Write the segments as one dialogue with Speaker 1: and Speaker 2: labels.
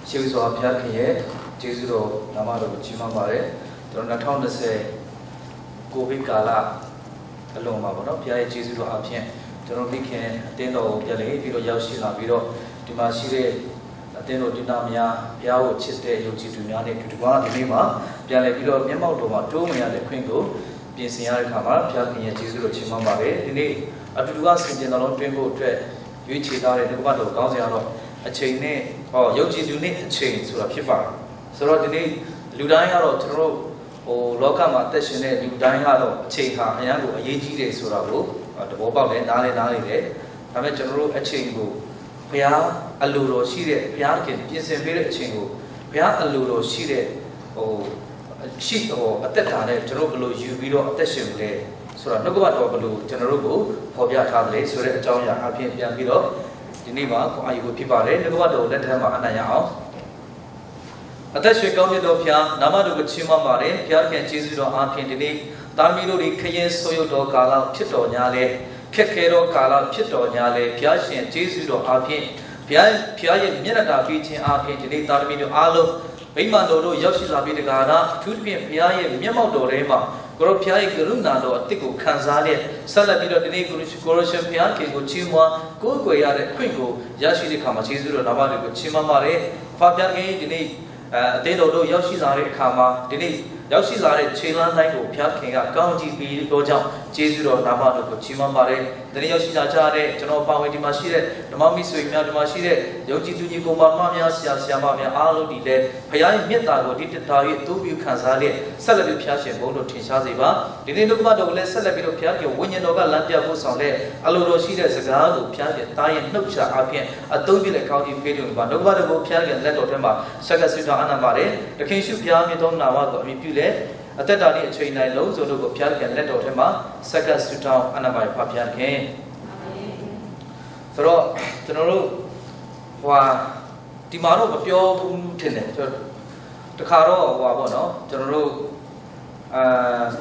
Speaker 1: ရှေးစွာဘုရားခင်ရဲ့ကျေးဇူးတော်နာမတော်ကိုချီးမွမ်းပါတယ်ကျွန်တော်2020ကိုဗစ်ကာလအလုံးမှာပေါ့နော်ဘုရားရဲ့ကျေးဇူးတော်အပြင်ကျွန်တော်မိခင်အတင်းတော်ကိုပြန်လေပြီးတော့ရောက်ရှိလာပြီးတော့ဒီမှာရှိတဲ့အတင်းတော်ဒီနာများဘုရားကိုချစ်တဲ့ယုံကြည်သူများနဲ့ဒီနေ့မှာပြန်လေပြီးတော့မျက်မှောက်တော်မှာတိုးဝင်ရတဲ့ခွင့်ကိုပြင်ဆင်ရတဲ့အခါမှာဘုရားခင်ရဲ့ကျေးဇူးတော်ချီးမွမ်းပါတယ်ဒီနေ့အတူတူကဆင်ခြင်တော်လုံးတွင်းဖို့အတွက်ရွေးချယ်ထားတဲ့ဒီကမ္ဘာတော်ကောင်းစရာတော့အချိန်နဲ့ယုံကြည်သူနဲ့အချိန်ဆိုတာဖြစ်ပါတယ်ဆိုတော့ဒီနေ့လူတိုင်းကတော့ကျွန်တော်တို့လောကမှာအသက်ရှင်တဲ့လူတိုင်းကတော့အချိန်ဟာအရန်ကိုအရေးကြီးတယ်ဆိုတာကိုသဘောပေါက်တယ်နားလည်တယ်ဒါပေမဲ့ကျွန်တော်တို့အချိန်ကိုဘုရားအလိုတော်ရှိတဲ့ဘုရားခင်ပြင်ဆင်ပေးတဲ့အချိန်ကိုဘုရားအလိုတော်ရှိတဲ့အသက်တာနဲ့ကျွန်တော်ဘယ်လိုယူပြီးတော့အသက်ရှင်လဲဆိုတာနှုတ်ကပတ်တော်ဘယ်လိုကျွန်တော်တို့ကိုဖော်ပြထားတယ်ဆိုတဲ့အကြောင်းအရာအပြင်ပြန်ပြီးတော့ဒီနေ့မှာအာရုံဖြစ်ပါတယ်နှုတ်ကပတ်တော်လက်ထက်မှာအနံ့ရအောင်အသက်ရှင်ကောင်းမြတ်သောဘုရားနာမတော်ကိုချီးမွမ်းပါတယ်ဘုရားခင်ကျေးဇူးတော်အားဖြင့်ဒီနေ့တာမီတို့ခရင်ဆိုးရုပ်တော်ကာလဖြစ်တော်ညာလဲခက်ခဲသောကာလဖြစ်တော်ညာလဲဘုရားရှင်ကျေးဇူးတော်အားဖြင့်ဘုရားရဲ့မျက်နှာပေးခြင်းအားဖြင့်ဒီနေ့တာမီတို့အားလုံးဗိမာန်တော်တို့ရောက်ရှိလာပြီးတကားအထူးသဖြင့်ဘုရားရဲ့မျက်မှောက်တော်ထဲမှာကိုရောဘုရားရဲ့ကရုဏာတော်အသစ်ကိုခံစားတဲ့ဆက်လက်ပြီးတော့ဒီနေ့ကိုရောရှင်ဘုရားခင်ကိုချီးမွမ်းကိုးကွယ်ရတဲ့အခွင့်ကိုရရှိတဲ့အခါမှာကျေးဇူးတော်နာမတော်ကိုချီးမွမ်းပါတယ်။ဖာပြခင်ဒီနေ့အသင်းတော်တို့ရောက်ရှိလာတဲ့အခါမှာဒီနေ့ရောက်ရှိလာတဲ့ခြေလမ်းတိုင်းကိုဘုရားခင်ကကောင်းချီးပေးတော့ကြောင့်ကျေးဇူးတော်နာမတော်ကိုချီးမွမ်းပါတယ်။ဒီနေ့ရောက်ရှိလာကြတဲ့ကျွန်တော်ပါဝင်ဒီမှာရှိတဲ့ဓမ္မမိတ်ဆွေများဒီမှာရှိတဲ့ယုံကြည်သူကြီးကိုမများဆရာမများအားလုံးဒီလည်းဘုရားရဲ့မြတ်တာကိုဒီတတားရဲ့အတူပြုခံစားတဲ့ဆက်လက်ပြီးဘုရားရှင်ဘုန်းတော်ထင်ရှားစေပါဒီနေ့နှုတ်ကပတ်တော်ကိုလည်းဆက်လက်ပြီးတော့ဘုရားခင်ဝိညာဉ်တော်ကလမ်းပြဖို့ဆောင်တဲ့အလိုတော်ရှိတဲ့စကားကိုဘုရားရှင်တားရဲ့နှုတ်ချအပြင်အသုံးပြတဲ့ကောင်းချီးပေးတယ်ပါနှုတ်ကပတ်တော်ကိုဘုရားခင်လက်တော်ထဲမှာဆက်ကဆွေးထားအနံပါတယ်တခင်ရှုဘုရားမြတ်တော်နာမကိုအမိပြုလေအသက်တာနဲ့အချိန်တိုင်းလုံးစုံတို့ကိုဘုရားခင်လက်တော်ထဲမှာဆက်ကဆွေးထားအနံပါတယ်ဘုရားခင်ဆိုတော့ကျွန်တော်တို့ဒီမှာတော့မပြောဘူးထင်တယ်တခါတော့ပေါ့နော်ကျွန်တော်တို့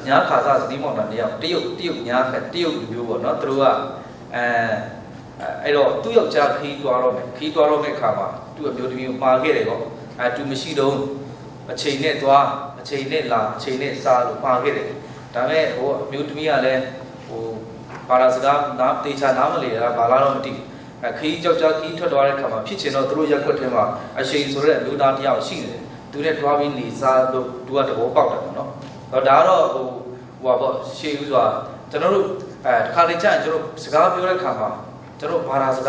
Speaker 1: ညာခါစားစတိမောင်တန်တယောက်တရုတ်ညာခက်တရုတ်လူမျိုးပေါ့နော်သူတို့ကအဲ့တော့သူ့ယောက်ျားခီးသွားတော့မယ်ခါမှာသူ့အမျိုးသမီးကိုမှာခဲ့တယ်ပေါ့သူမရှိတော့အချိန်နဲ့သွားအချိန်နဲ့လာအချိန်နဲ့စားလို့မှာခဲ့တယ်ဒါပေမဲ့အမျိုးသမီးကလည်းဘာသာစကားတေချာနားမလည်တာဘာလားတော့မသိခီးကြောက်ခီးထွက်သွားတဲ့ခါမှာဖြစ်ချင်တော့သူတို့ရက်ခွက်ထဲမှာအချိန်ဆိုတဲ့လူသားတယောက်ရှိတယ်သူနဲ့တွားပြီးနေစားလို့သူကတဘောပေါက်တယ်ပေါ့နော်ဒါတော့ပေါ့ရှေးဥစွာကျွန်တော်တို့တခါလေကြာကျွန်တော်စကားပြောတဲ့ခါမှာကျွန်တော်ဘာသာစ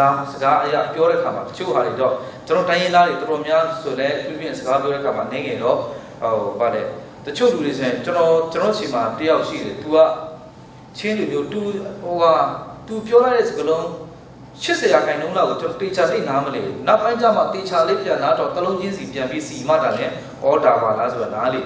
Speaker 1: ကားအရာပြောတဲ့ခါမှာတချို့ဟာတွေတော့ကျွန်တော်တိုင်းရင်းသားတွေတော်တော်များဆိုလဲပြစကားပြောတဲ့ခါမှာနေငယ်တော့ပါတယ်တချို့လူတွေဆိုရင်ကျွန်တော်စီမှာတယောက်ရှိတယ်သူကချင်းလူမျိုးသူပြောလိုက်တဲ့စကားလုံး80ရာခိုင်နှုန်းလောက်ကိုကျွန်တော်တေချာသိနားမလဲဘူးနောက်ပိုင်းကျမှတေချာလေးပြန်လာတော့တလုံးချင်းစီပြန်ပြီးစီမှတာလဲအော်ဒါပါလားဆိုတာနားလေ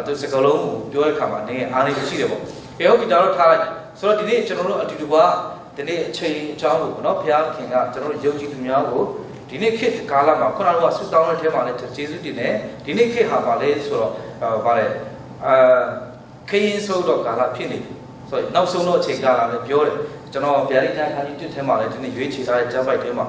Speaker 1: သူစကားလုံးကိုပြောတဲ့ခါမှာနေအားလေးရှိတယ်ပေါ့ဟုတ်ပြီဒါတော့ထားလိုက်ဆိုတော့ဒီနေ့ကျွန်တော်တို့အတူတူကဒီနေ့အချိန်အကြောင်းကိုနော်ဘုရားခင်ကကျွန်တော်တို့ယုံကြည်သူများကိုဒီနေ့ခေတ်ကာလမှာခုနကဆုတောင်းတဲ့ထဲမှာလည်းကျေးဇူးတင်တယ်ဒီနေ့ခေတ်ဟာပါလေဆိုတော့ဗါလေခရင်ဆိုတော့ကာလဖြစ်နေပြီဆိုတော့နောက်ဆုံးတော့အချိန်ကာလလည်းပြောတယ်ကျွန်တော်ဗျာဒိတ်ခန်းကြီးတစ်ထဲမှာလည်းဒီနေ့ရွေးချယ်ထားတဲ့ကျမ်းပိုက်ထဲမှာ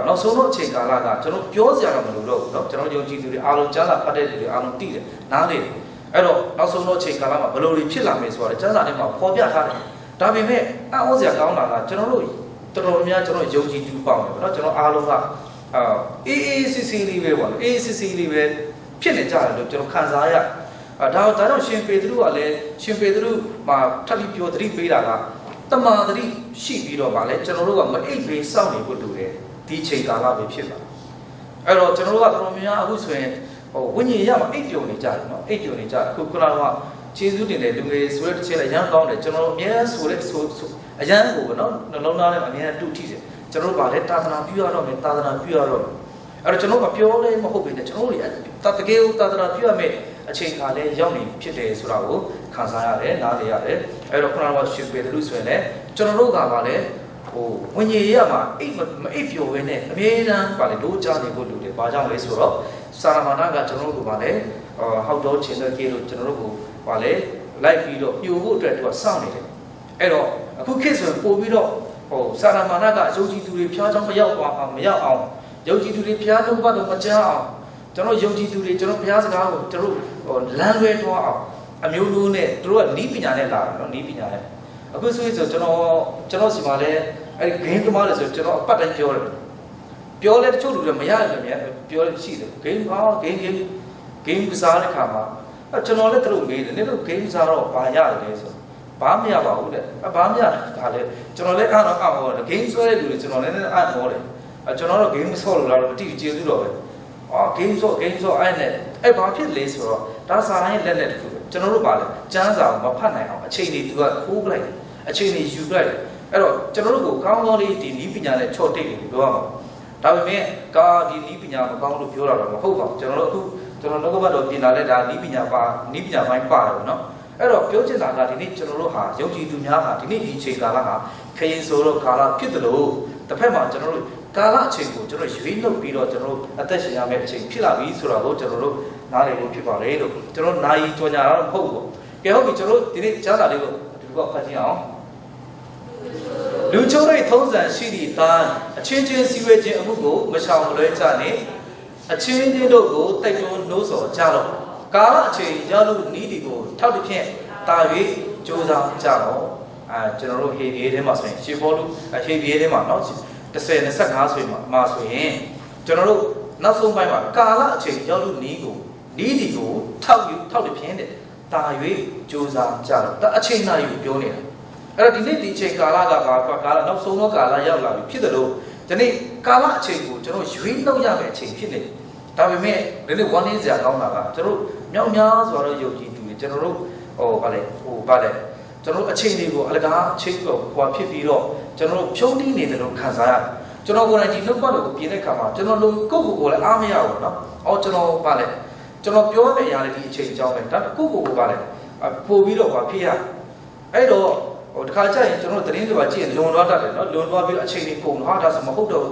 Speaker 1: နောက်ဆုံးတော့အချိန်ကာလကကျွန်တော်ပြောစရာတော့မလိုတော့ဘူးเนาะကျွန်တော်ယုံကြည်သူတွေအားလုံးကျမ်းစာဖတ်တဲ့သူတွေအားလုံးသိတယ်နားလေတယ်အဲ့တော့နောက်ဆုံးတော့အချိန်ကာလမှာဘယ်လိုတွေဖြစ်လာမယ်ဆိုတာကျမ်းစာထဲမှာဖော်ပြထားတယ်ဒါပေမဲ့အံ့ဩစရာကောင်းတာကကျွန်တော်တို့တော်တော်များကျွန်တော်ယုံကြည်သူပေါင်းတယ်เนาะကျွန်တော်အားလုံးကအေးစစ်စစ်လေးပဲပေါ့အေးစစ်စစ်လေးပဲဖြစ်နေကြတယ်လို့ကျွန်တော်ခံစားရဒါကြောင့်ရှင်ပေတရုကလည်းရှင်ပေတရုမှာထပ်ပြီးပြောသတိပေးတာကတမာသတိရှိပြီးတော့ဗာလဲကျွန်တော်တို့ကမအိပ်ပေးစောင့်နေဖို့တူတယ်ဒီချိန်ကာလပဲဖြစ်ပါအဲ့တော့ကျွန်တော်တို့ကတော်တော်များအခုဆိုရင်ဝိညာဉ်ရမှာအိပ်ပျော်နေကြတယ်နော်အိပ်ပျော်နေကြအခုခုနကကျေးဇူးတင်တယ်လူငယ်ဆိုတဲ့တစ်ချက်လည်းအရန်ကောင်းတယ်ကျွန်တော်အများဆိုတဲ့အရန်ကိုနော်နှလုံးသားထဲမှာအများတူထိတယ်ကျွန်တော်တို့ဗာလဲသာသနာပြုရတော့မယ်သာသနာပြုရတော့မယ်အဲ့တော့ကျွန်တော်ကပြောလဲမဟုတ်ဘူးねကျွန်တော်တို့တကယ်ကိုသာသနာပြုရမယ်အချိန်ခါလဲရောက်နေဖြစ်တယ်ဆိုတာကိုခံစားရတယ်နားလည်ရတယ်အဲ့တော့ခုနကရှင်ပေတရုဆိုရင်လည်းကျွန်တော်တို့ကဗာလဲဝိညာဉ်ရမှာမအိပ်ပျော်ဘဲနဲ့အမြဲတမ်းဗာလဲလို့ကြားနေဖို့လူတွေဘာကြောင့်လဲဆိုတော့စာရမဏကကျွန်တော်တို့ကဗာလဲဟောက်တော့ချင်းတဲ့ကေလို့ကျွန်တော်တို့ကိုဗာလဲလိုက်ပြီးတော့ပြိုဖို့အတွက်သူကစောင့်နေတယ်အဲ့တော့အခုခေတ်ဆိုရင်ပို့ပြီးတော့စာရမဏကအယုံကြည်သူတွေဖျားချောင်းမရောက်အောင်ယုံကြည်သူတွေဖျားလုံးဘတ်တော့မကြားအောင် ကျွန်တော်ယုံကြည်သူတွေကျွန်တော်ဘုရားစကားကိုကျွန်တော်လမ်းလွဲသွားအောင်အမျိုးမျိုးနဲ့သူတို့ကနီးပညာနဲ့လာတယ်နော်နီးပညာနဲ့အခုဆိုရင်ကျွန်တော်စီမှာလည်းအဲ့ဒီ game သမားတွေဆိုကျွန်တော်အပတ်တိုင်းပြောလဲတချို့လူတွေမရတယ်လည်းပြောလဲရှိတယ် game ကစားတဲ့ခါမှာကျွန်တော်လည်းသူတို့မေးတယ်နင်တို့ game စားတော့ဘာရတယ်လဲဆိုဘာမရပါဘူးတဲ့ဘာမရတာလဲကျွန်တော်လည်းအားတော့အော် game ဆွဲတဲ့လူတွေကျွန်တော်လည်းအားမောတယ်ကျွန်တော်တော့ game ဆော့လို့လာတော့မတိကျေစုတော့ပဲgame ဆော့အဲ့နဲ့အဲ့ဘာဖြစ်လဲဆိုတော့ဒါစာတိုင်းလက်တခုပဲကျွန်တော်တို့ပါလေကျန်းစာမဖတ်နိုင်အောင်အချိန်တွေသူကခိုးပလိုက်အချိန်တွေယူပလိုက်အဲ့တော့ကျွန်တော်တို့ကိုကောင်းကောင်းလေးဒီနီးပညာနဲ့ချော့တိတ်တယ်ပြောရမှာဒါပေမဲ့ဒီနီးပညာမကောင်းလို့ပြောတာတော့မဟုတ်ပါဘူးကျွန်တော်တို့လောကဘတ်တော်ပြင်လာလဲဒါနီးပညာပိုင်းပါတယ်နော်အဲ့တော့ပြောချင်တာကဒီနေ့ကျွန်တော်တို့ဟာယုံကြည်သူများဟာဒီနေ့ဒီချိန်ကာလဟာခရင်ဆိုတော့ကာလဖြစ်တယ်လို့တစ်ဖက်မှာကျွန်တော်တို့ကာလအချိန်ကိုကျွန်တော်ရွေးနှုတ်ပြီးတော့ကျွန်တော်တို့အသက်ရှင်ရမယ့်အချိန်ဖြစ်လာပြီဆိုတော့ကျွန်တော်တို့နားလည်လို့ဖြစ်ပါတယ်လို့ကျွန်တော်နိုင်ကြော်ညာတော့မဟုတ်ဘူးကဲဟုတ်ပြီကျွန်တော်ဒီနေ့ကြားစာလေးကိုဒီကောဖတ်ကြည့်အောင်လူချိုးတဲ့ထုံးစံရှိသည့်အတိုင်းအချင်းချင်းစည်းဝေးခြင်းအမှုကိုမရှောင်မလွဲကြနဲ့အချင်းချင်းတို့ကိုတိုက်တွန်းနှိုးဆော်ကြတော့ကာလအချိန်ရောက်လို့နီးဒီကိုထောက်တစ်ဖြင့်တာ၍ကြိုးစားကြတော့ကျွန်တော်တို့ဟေဘီထဲမှာဆိုရင်ရှေဘောလူဟေဘီထဲမှာเนาะ10 25ဆိုရင်မှာဆိုရင်ကျွန်တော်တို့နောက်ဆုံးပိုင်းမှာကာလအချိန်ရောက်လို့နီးဒီကိုထောက်တစ်ဖြင့်တဲ့တာ၍ကြိုးစားကြတော့ဒါအချိန်နာယူပြောနေတာအဲ့တော့ဒီနေ့ဒီအချိန်ကာလကကာလနောက်ဆုံးသောကာလရောက်လာပြီဖြစ်တယ်လို့ဒီနေ့ကာလအချိန်ကိုကျွန်တော်ရွေးနှုတ်ရမယ့်အချိန်ဖြစ်နေတယ်ဒါပေမဲ့ဒီနေ့1 day စရာကောင်းတာကကျွန်တော်မြောက်များစွာတော့ယုံကြည်သူတွေကျွန်တော်တို့ဗါလဲကျွန်တော်အချိန်တွေကိုအလကားချိန်တော့ဟွာဖြစ်ပြီးတော့ကျွန်တော်ဖြုံးတီးနေတယ်လို့ခံစားရတယ်ကျွန်တော်ကိုယ်တိုင်ဒီနှုတ်ပတ်ကိုပြင်တဲ့ခါမှာကျွန်တော်လုံးကိုလည်းအားမရဘူးเนาะကျွန်တော်ဗါလဲကျွန်တော်ပြောမယ့်အရာတွေဒီအချိန်အကြောင်းပဲဒါကိုဗါလဲပို့ပြီးတော့ဖြစ်ရအဲ့တော့တခါကျရင်ကျွန်တော်သတင်းတွေပါကြည့်ရင်လွန်သွားတတ်တယ်เนาะလွန်သွားပြီးအချိန်တွေကုန်တော့ဒါဆိုမဟုတ်တော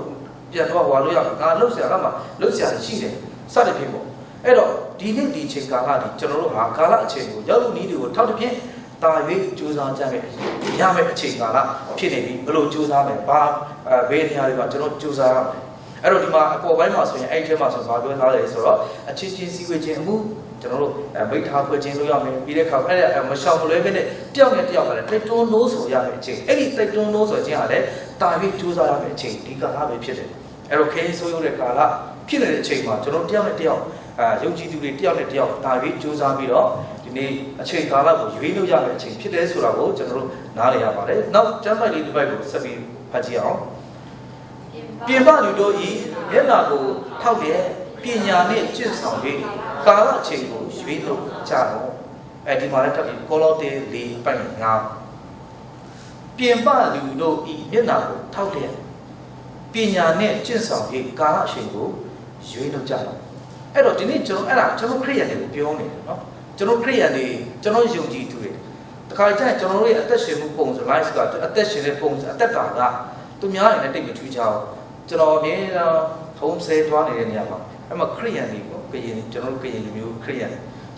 Speaker 1: ့ပြန်တော့ဟွာလို့ရငါလှုပ်ရှားကမှလှုပ်ရှားရှိတယ်စတဲ့ဖြစ်ပေါ့အဲ့တော့ဒီနေ့ဒီချိန်ကာလဒီကျွန်တော်တို့ဟာကာလအချိန်ကိုရောက်လို့နီးတွေကိုထောက်တစ်ဖြင့်တာ၍ကြိုးစားကြမယ်ရမယ့်အချိန်ကာလဖြစ်နေပြီဘယ်လိုကြိုးစားမယ်ဘာဘယ်နေရာတွေမှာကျွန်တော်ကြိုးစားရမယ်အဲ့တော့ဒီမှာအပေါ်ပိုင်းမှာဆိုရင်အဲ့ထဲမှာဆိုဘာပြောထားလဲဆိုတော့အချင်းချင်းစည်းဝေးခြင်းအမှုကျွန်တော်တို့မိထားဖွဲ့ခြင်းလို့ရမယ်ပြီးတဲ့အခါအဲ့ဒါမရှောင်မလွဲပဲနဲ့တယောက်နဲ့တယောက်ကလည်းတိုက်တွန်းလို့ဆိုရမယ့်အချိန်အဲ့ဒီတိုက်တွန်းလို့ဆိုခြင်းဟာလည်းတာ၍ကြိုးစားရမယ့်အချိန်ဒီကာလပဲဖြစ်တယ်အဲ့တော့ခင်းဆိုးရုံးတဲ့ကာလဖြစ်နေတဲ့အချိန်မှာကျွန်တော်တယောက်နဲ့တယောက်ယုံကြည်သူတွေတယောက်နဲ့တယောက်ဒါပြီးစူးစမ်းပြီးတော့ဒီနေ့အချိန်ကာလကိုရွေးလို့ရမယ့်အချိန်ဖြစ်တယ်ဆိုတာကိုကျွန်တော်တို့နားလည်ရပါတယ်။နောက်ကျမ်းပိုက်လေးတစ်ပိုက်ကိုဆက်ပြီးဖတ်ကြည့်အောင်။ပြင်ပလူတို့ဤမျက်နာကိုထောက်တဲ့ပညာနဲ့ကျင့်ဆောင်ပြီးကာလအချိန်ကိုရွေးလို့ကြတော့ဒီမှာလည်းတက်ပြီးကောလောသဲ4ပိုက်5ပြင်ပလူတို့ဤမျက်နာကိုထောက်တဲ့ပညာနဲ့ကျင့်ဆောင်ပြီးကာလအချိန်ကိုရွေးလို့ကြတော့အဲ့တော့ဒီနေ့ကျွန်တော်ခရိယာတွေကိုပြောနေတယ်เนาะကျွန်တော်ခရိယာတွေကျွန်တော်ယုံကြည်သူတွေတခါကျရင်ကျွန်တော်တို့ရဲ့အသက်ရှင်မှုပုံစံ life ကအသက်ရှင်တဲ့ပုံစံအသက်တာကသူများတွေနဲ့တိတ်မထူးကြအောင်ကျွန်တော်အမြဲတမ်းထုံးဆဲသွားနေတဲ့နေရာမှာအဲ့မှာခရိယာတွေပေါ့ကျွန်တော်တို့ကရင်လူမျိုးခရိယ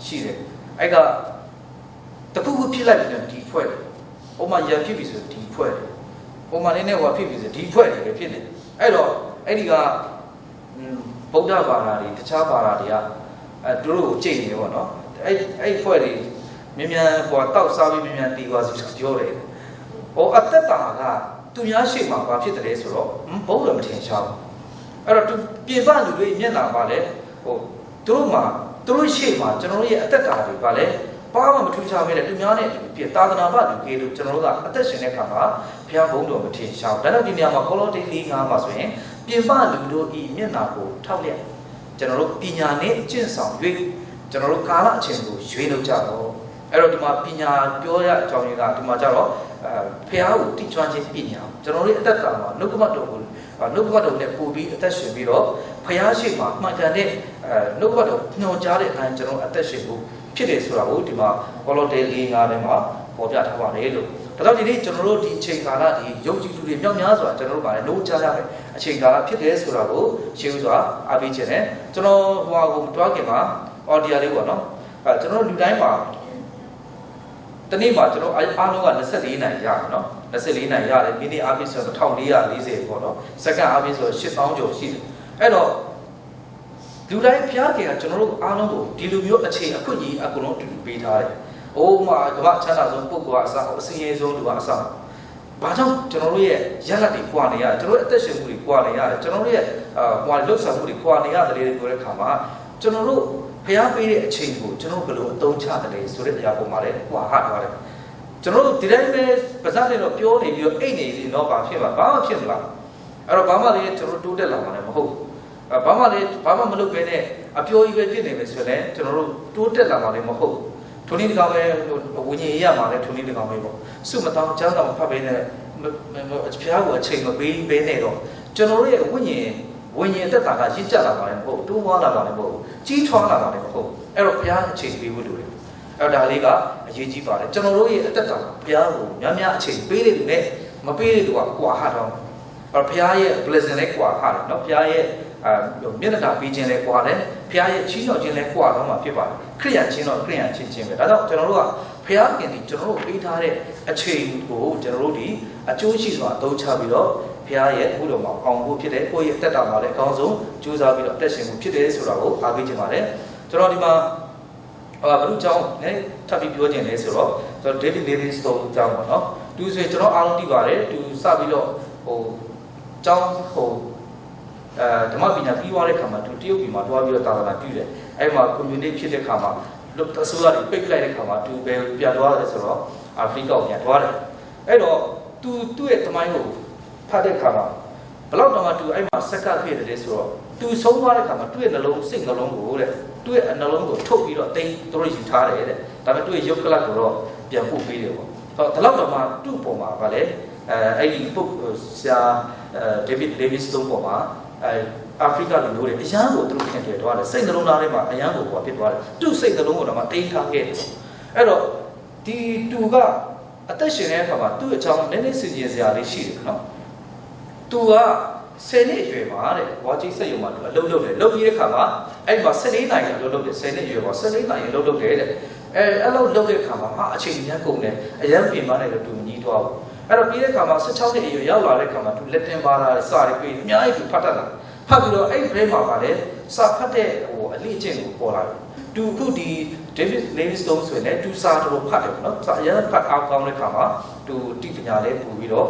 Speaker 1: ာရှိတယ်အဲ့ကတခုခုဖြစ်လိုက်ပြီးတော့ဒီဖွဲ့တယ်ဟိုမှာရံဖြစ်ပြီဆိုဒီဖွဲ့တယ်ဟိုမှာနဲ့ဟိုဖြစ်ပြီဆိုဒီဖွဲ့တယ်ပဲဖြစ်နေအဲ့တော့အဲ့ဒီကဗုဒ္ဓဘာသာတွေတခြားဘာသာတွေကသူတို့ကိုကြိတ်နေတယ်ပေါ့နော်အဲ့ဖွဲ့တွေမြန်ဟိုတောက်စားပြီးမြန်တီးသွားစီပြောတယ်ဟိုအသက်တာကသူများရှိမှဘာဖြစ်တယ်ဆိုတော့ဘုရားမထင်ရှားဘူးအဲ့တော့သူပြင်ပလူတွေမျက်နှာပါလဲဟိုသူတို့ရှိမှကျွန်တော်တို့ရဲ့အသက်တာတွေပါလဲဘာမှမထူးခြားပဲလေသူများနဲ့ပြင်သာသနာ့ဘလူကြီးလို့ကျွန်တော်တို့ကအသက်ရှင်တဲ့ခါမှာဘုရားဘုန်းတော်မထင်ရှားဘူးဒါတော့ဒီနေရာမှာကောလောသဲ4 5မှာဆိုရင်ပြင်ပလူတို့ဤမျက်နှာကိုထောက်လျက်ကျွန်တော်တို့ပညာနဲ့ကျင့်ဆောင်၍ကျွန်တော်တို့ကာလအချိန်ကိုရွေးလို့ကြတော့အဲ့တော့ဒီမှာပညာပြောရအကြောင်းရင်းကဒီမှာကျတော့ဖះကိုတိကျွမ်းခြင်းပညာကျွန်တော်တို့အသက်တာမှာနှုတ်ကပတ်တော်ကိုနှုတ်ကပတ်တော်နဲ့ပို့ပြီးအသက်ရှင်ပြီးတော့ဖះရှိမှမှန်ကန်တဲ့နှုတ်ကပတ်တော်ညွှန်ကြားတဲ့အတိုင်းကျွန်တော်အသက်ရှင်ဖို့ဖြစ်တယ်ဆိုတာကိုဒီမှာကောလောသဲ4 5ထဲမှာပေါ်ပြထားပါတယ်လို့ဒါတော့ဒီနေ့ကျွန်တော်တို့ဒီအချိန်ကာလဒီယုံကြည်သူတွေမြောက်များစွာကျွန်တော်တို့ဗာလဲနှိုးကြားရမယ်အချိန်ကာလဖြစ်တယ်ဆိုတာကိုရှင်းဥစွာအားပေးခြင်းနဲ့ကျွန်တော်ဟိုကိုတွားခင်မှာအော်ဒီယာလေးပေါ့နော်ကျွန်တော်လူတိုင်းမှာတနေ့မှာကျွန်တော်အားလုံးက24နိုင်ရနော်24နိုင်ရတယ်မိနစ်အားဖြင့်ဆိုတော့1440ပေါ့နော်စက္ကန့်အားဖြင့်ဆိုတော့8000ကျော်ရှိတယ်အဲ့တော့ လူတိုင်းဖျားခင်ကကျွန်တော်တို့အားလုံးကိုဒီလိုမျိုးအခြေအခွင့်အရေးအကုန်လုံးတူတူပေးထားတယ်။အိုးမှာကမ္ဘာချမ်းသာဆုံးပုဂ္ဂိုလ်ကအစအစင်းရဲဆုံးလူကအစဘာကြောင့်ကျွန်တော်တို့ရဲ့ရလဒ်တွေကွာနေရတယ်ကျွန်တော်တို့အသက်ရှင်မှုတွေကွာနေရတယ်ကျွန်တော်တို့ရဲ့ဟိုလှုပ်ဆောင်မှုတွေကွာနေရတယ်လေပြောတဲ့ခါမှာကျွန်တော်တို့ဖျားပေးတဲ့အချိန်ကိုကျွန်တော်ဘယ်လိုအသုံးချတယ်ဆိုတဲ့အရာပုံမှာလည်းကွာဟသွားတယ်ကျွန်တော်တို့ဒီတိုင်းပဲပါးစပ်တွေတော့ပြောနေပြီးတော့အိတ်နေပြီးတော့ဘာဖြစ်မှာဘာမှဖြစ်မလားအဲ့တော့ဘာမှလည်းကျွန်တော်တို့တိုးတက်လာမှာလည်းမဟုတ်ဘာမှမလုပ်ဘဲနဲ့အပြောကြီးပဲဖြစ်နေမယ်ဆိုရင်ကျွန်တော်တို့တိုးတက်လာမှာလည်းမဟုတ်ထုံနည်းတကောင်ပဲဝิญဉ်ရမှာလည်းထုံနည်းတကောင်ပဲပေါ့စုမတောင်းចောင်းတော်ဖတ်ပေးတဲ့ဖျားကိုအချိန်မပေးဘဲနဲ့တော့ကျွန်တော်တို့ရဲ့ဝิญဉ်တက်တာကရင့်ကျက်လာမှာလည်းမဟုတ်တိုးပွားလာမှာလည်းမဟုတ်ကြီးထွားလာမှာလည်းမဟုတ်အဲ့တော့ဘုရားအချိန်ပေးဖို့လိုတယ်အဲ့ဒါလေးကအရေးကြီးပါတယ်ကျွန်တော်တို့ရဲ့အသက်တာဘုရားကိုများအချိန်ပေးတဲ့လူနဲ့မပေးတဲ့လူကကွာဟတော့အဲ့ဘုရားရဲ့ blessing လည်းကွာဟတယ်เนาะဘုရားရဲ့မျက်နှာပေးခြင်းလည်းကွာတယ်ဘုရားရဲ့ချီးမြှောက်ခြင်းလည်းကွာတော့မှာဖြစ်ပါတယ်ခရိယာချင်းတော့ခရိယာချင်းပဲဒါကြောင့်ကျွန်တော်တို့ကဘုရားခင်ဒီကျွန်တော်တို့ပေးထားတဲ့အချိန်ကိုကျွန်တော်တို့ဒီအကျိုးရှိစွာအသုံးချပြီးတော့ဘုရားရဲ့ဘုတော်မှာအောင်ဖို့ဖြစ်တယ်ကိုယ့်ရဲ့တက်တာမှာလည်းအကောင်းဆုံးကြိုးစားပြီးတော့တက်ရှင်မှုဖြစ်တယ်ဆိုတာကိုအားပေးခြင်းပါတယ်ကျွန်တော်ဒီမှာဘုရုကြောင့်လည်းထပ်ပြီးပြောခြင်းလဲဆိုတော့ကျွန်တော် David Livingstone ကြောင့်ပေါ့နော်သူဆိုရင်ကျွန်တော်အားလုံးသိပါတယ်သူစပြီးတော့ကျောင်းဓမ္မပညာပြီးသွားတဲ့ခါမှာသူတရုတ်ပြည်မှာတွားပြီးတော့သာသနာပြုတယ်အဲ့မှာ community ဖြစ်တဲ့ခါမှာလူအစိုးရတွေပိတ်လိုက်တဲ့ခါမှာသူပဲပြန်သွားတယ်ဆိုတော့အာဖရိကကိုပြန်သွားတယ်အဲ့တော့သူ့ရဲ့တမိုင်းကိုဖတ်တဲ့ခါမှာဘယ်လောက်တောင်မှသူအဲ့မှာစက္ကပ်ဖြစ်တယ်ဆိုတော့သူဆုံးသွားတဲ့ခါမှာသူ့ရဲ့နှလုံးစိတ်နှလုံးကိုတဲ့သူ့ရဲ့နှလုံးကိုထုတ်ပြီးတော့တိတ်သူတို့ယူထားတယ်တဲ့ဒါပေမဲ့သူ့ရဲ့ရုပ်ကလပ်ကိုတော့ပြန်ပို့ပေးတယ်ပေါ့ဒါလောက်တောင်မှသူ့ပုံမှာဗာလေအဲ့ဒီပုဂ္ဂိုလ်ဆရာ David Livingstone ပုံမှာအာဖရိကလူမျိုးတွေအရန်ကိုသူတို့ခင်တယ်သွားတယ်စိတ်နှလုံးသားထဲမှာအရန်ကိုဖြစ်သွားတယ်သူ့စိတ်နှလုံးကိုတော့မှတိတ်ထားခဲ့တယ်အဲ့တော့ဒီသူကအသက်ရှင်တဲ့အခါမှာသူ့အကြောင်းနည်းနည်းစဉ်းကျင်စရာလေးရှိတယ်နော်သူက10နှစ်အရွယ်မှာတဲ့ဝါကြီးစက်ရုံမှာသူအလုပ်လုပ်တယ်လုပ်ပြီးတဲ့အခါမှာအဲ့မှာ14နိုင်အလုပ်လုပ်တယ်10နှစ်အရွယ်မှာ14နိုင်အလုပ်လုပ်တယ်တဲ့အဲ့လိုလုပ်တဲ့အခါမှာအချိန်ညံကုန်တယ်အရန်ပြင်ပန်းတယ်လို့သူမကြီးသွားဘူးအဲ့တော့ပြီးတဲ့အခါမှာ16နှစ်အရွယ်ရောက်လာတဲ့အခါမှာသူလက်တင်ပါလာစာရီပြေးအများကြီးသူဖတ်တတ်လာဖတ်ပြီးတော့အဲ့ဘဲမှာပါလေစာဖတ်တဲ့အလေးအကျင့်ကိုပေါ်လာတယ်သူခုဒီ David Livingstone ဆိုရင်လည်းသူစာတော်ဖတ်တယ်နော်စာအရန်ဖတ်အားကောင်းတဲ့အခါမှာသူတိပညာလေးပို့ပြီးတော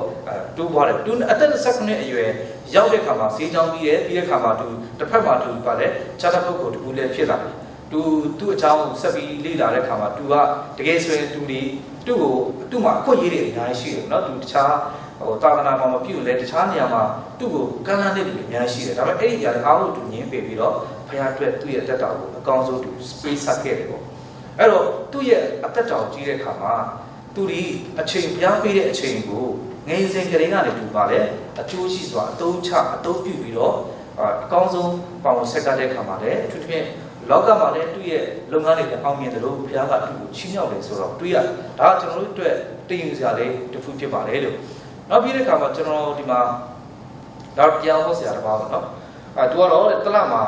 Speaker 1: ့တိုးသွားတယ်သူအသက်19နှစ်အရွယ်ရောက်တဲ့အခါမှာဈေးကြောင်းပြီးတဲ့အခါမှာသူတစ်ဖက်မှာသူပါလေခြားတဲ့ပုဂ္ဂိုလ်တူလည်းဖြစ်လာတယ်သူ့အကြောင်းဆက်ပြီးလေ့လာတဲ့အခါမှာသူကတကယ်ဆိုရင်သူ့မှာအခွင့်အရေးတွေအများကြီးရှိတယ်နော်သူတခြားသာသနာမှာမပြုတ်လဲတခြားနေရာမှာသူ့ကိုကမ်းလှမ်းတဲ့လူတွေအများကြီးရှိတယ်ဒါပေမဲ့အဲ့ဒီအရာတွေအားလုံးသူညင်းပယ်ပြီးတော့ဘုရားအတွက်သူ့ရဲ့အသက်တာကိုအကောင်းဆုံးသူ space ဆက်ခဲ့တယ်ပေါ့အဲ့တော့သူ့ရဲ့အသက်တာကိုကြည့်တဲ့အခါမှာသူဒီအချိန်ဘုရားပေးတဲ့အချိန်ကိုငယ်စဉ်ကလေးကနေသူပါလေအကျိုးရှိစွာအသုံးချအသုံးပြုပြီးတော့အကောင်းဆုံးပေါင်းဆက်ကတဲ့အခါမှာလည်းအထူးသဖြင့်လောကမှာလည်းသူ့ရဲ့လုပ်ငန်းတွေအောင်မြင်တယ်လို့ဘုရားကသူ့ကိုချီးမြှောက်တယ်ဆိုတော့တွေ့ရဒါကျွန်တော်တို့အတွက်တည်ယူစရာလေးတစ်ခုဖြစ်ပါတယ်လို့နောက်ပြီးတဲ့အခါမှာကျွန်တော်ဒီမှာတော့တရားဟောဆရာတစ်ပါးပေါ့နော်သူကတော့တလမှာ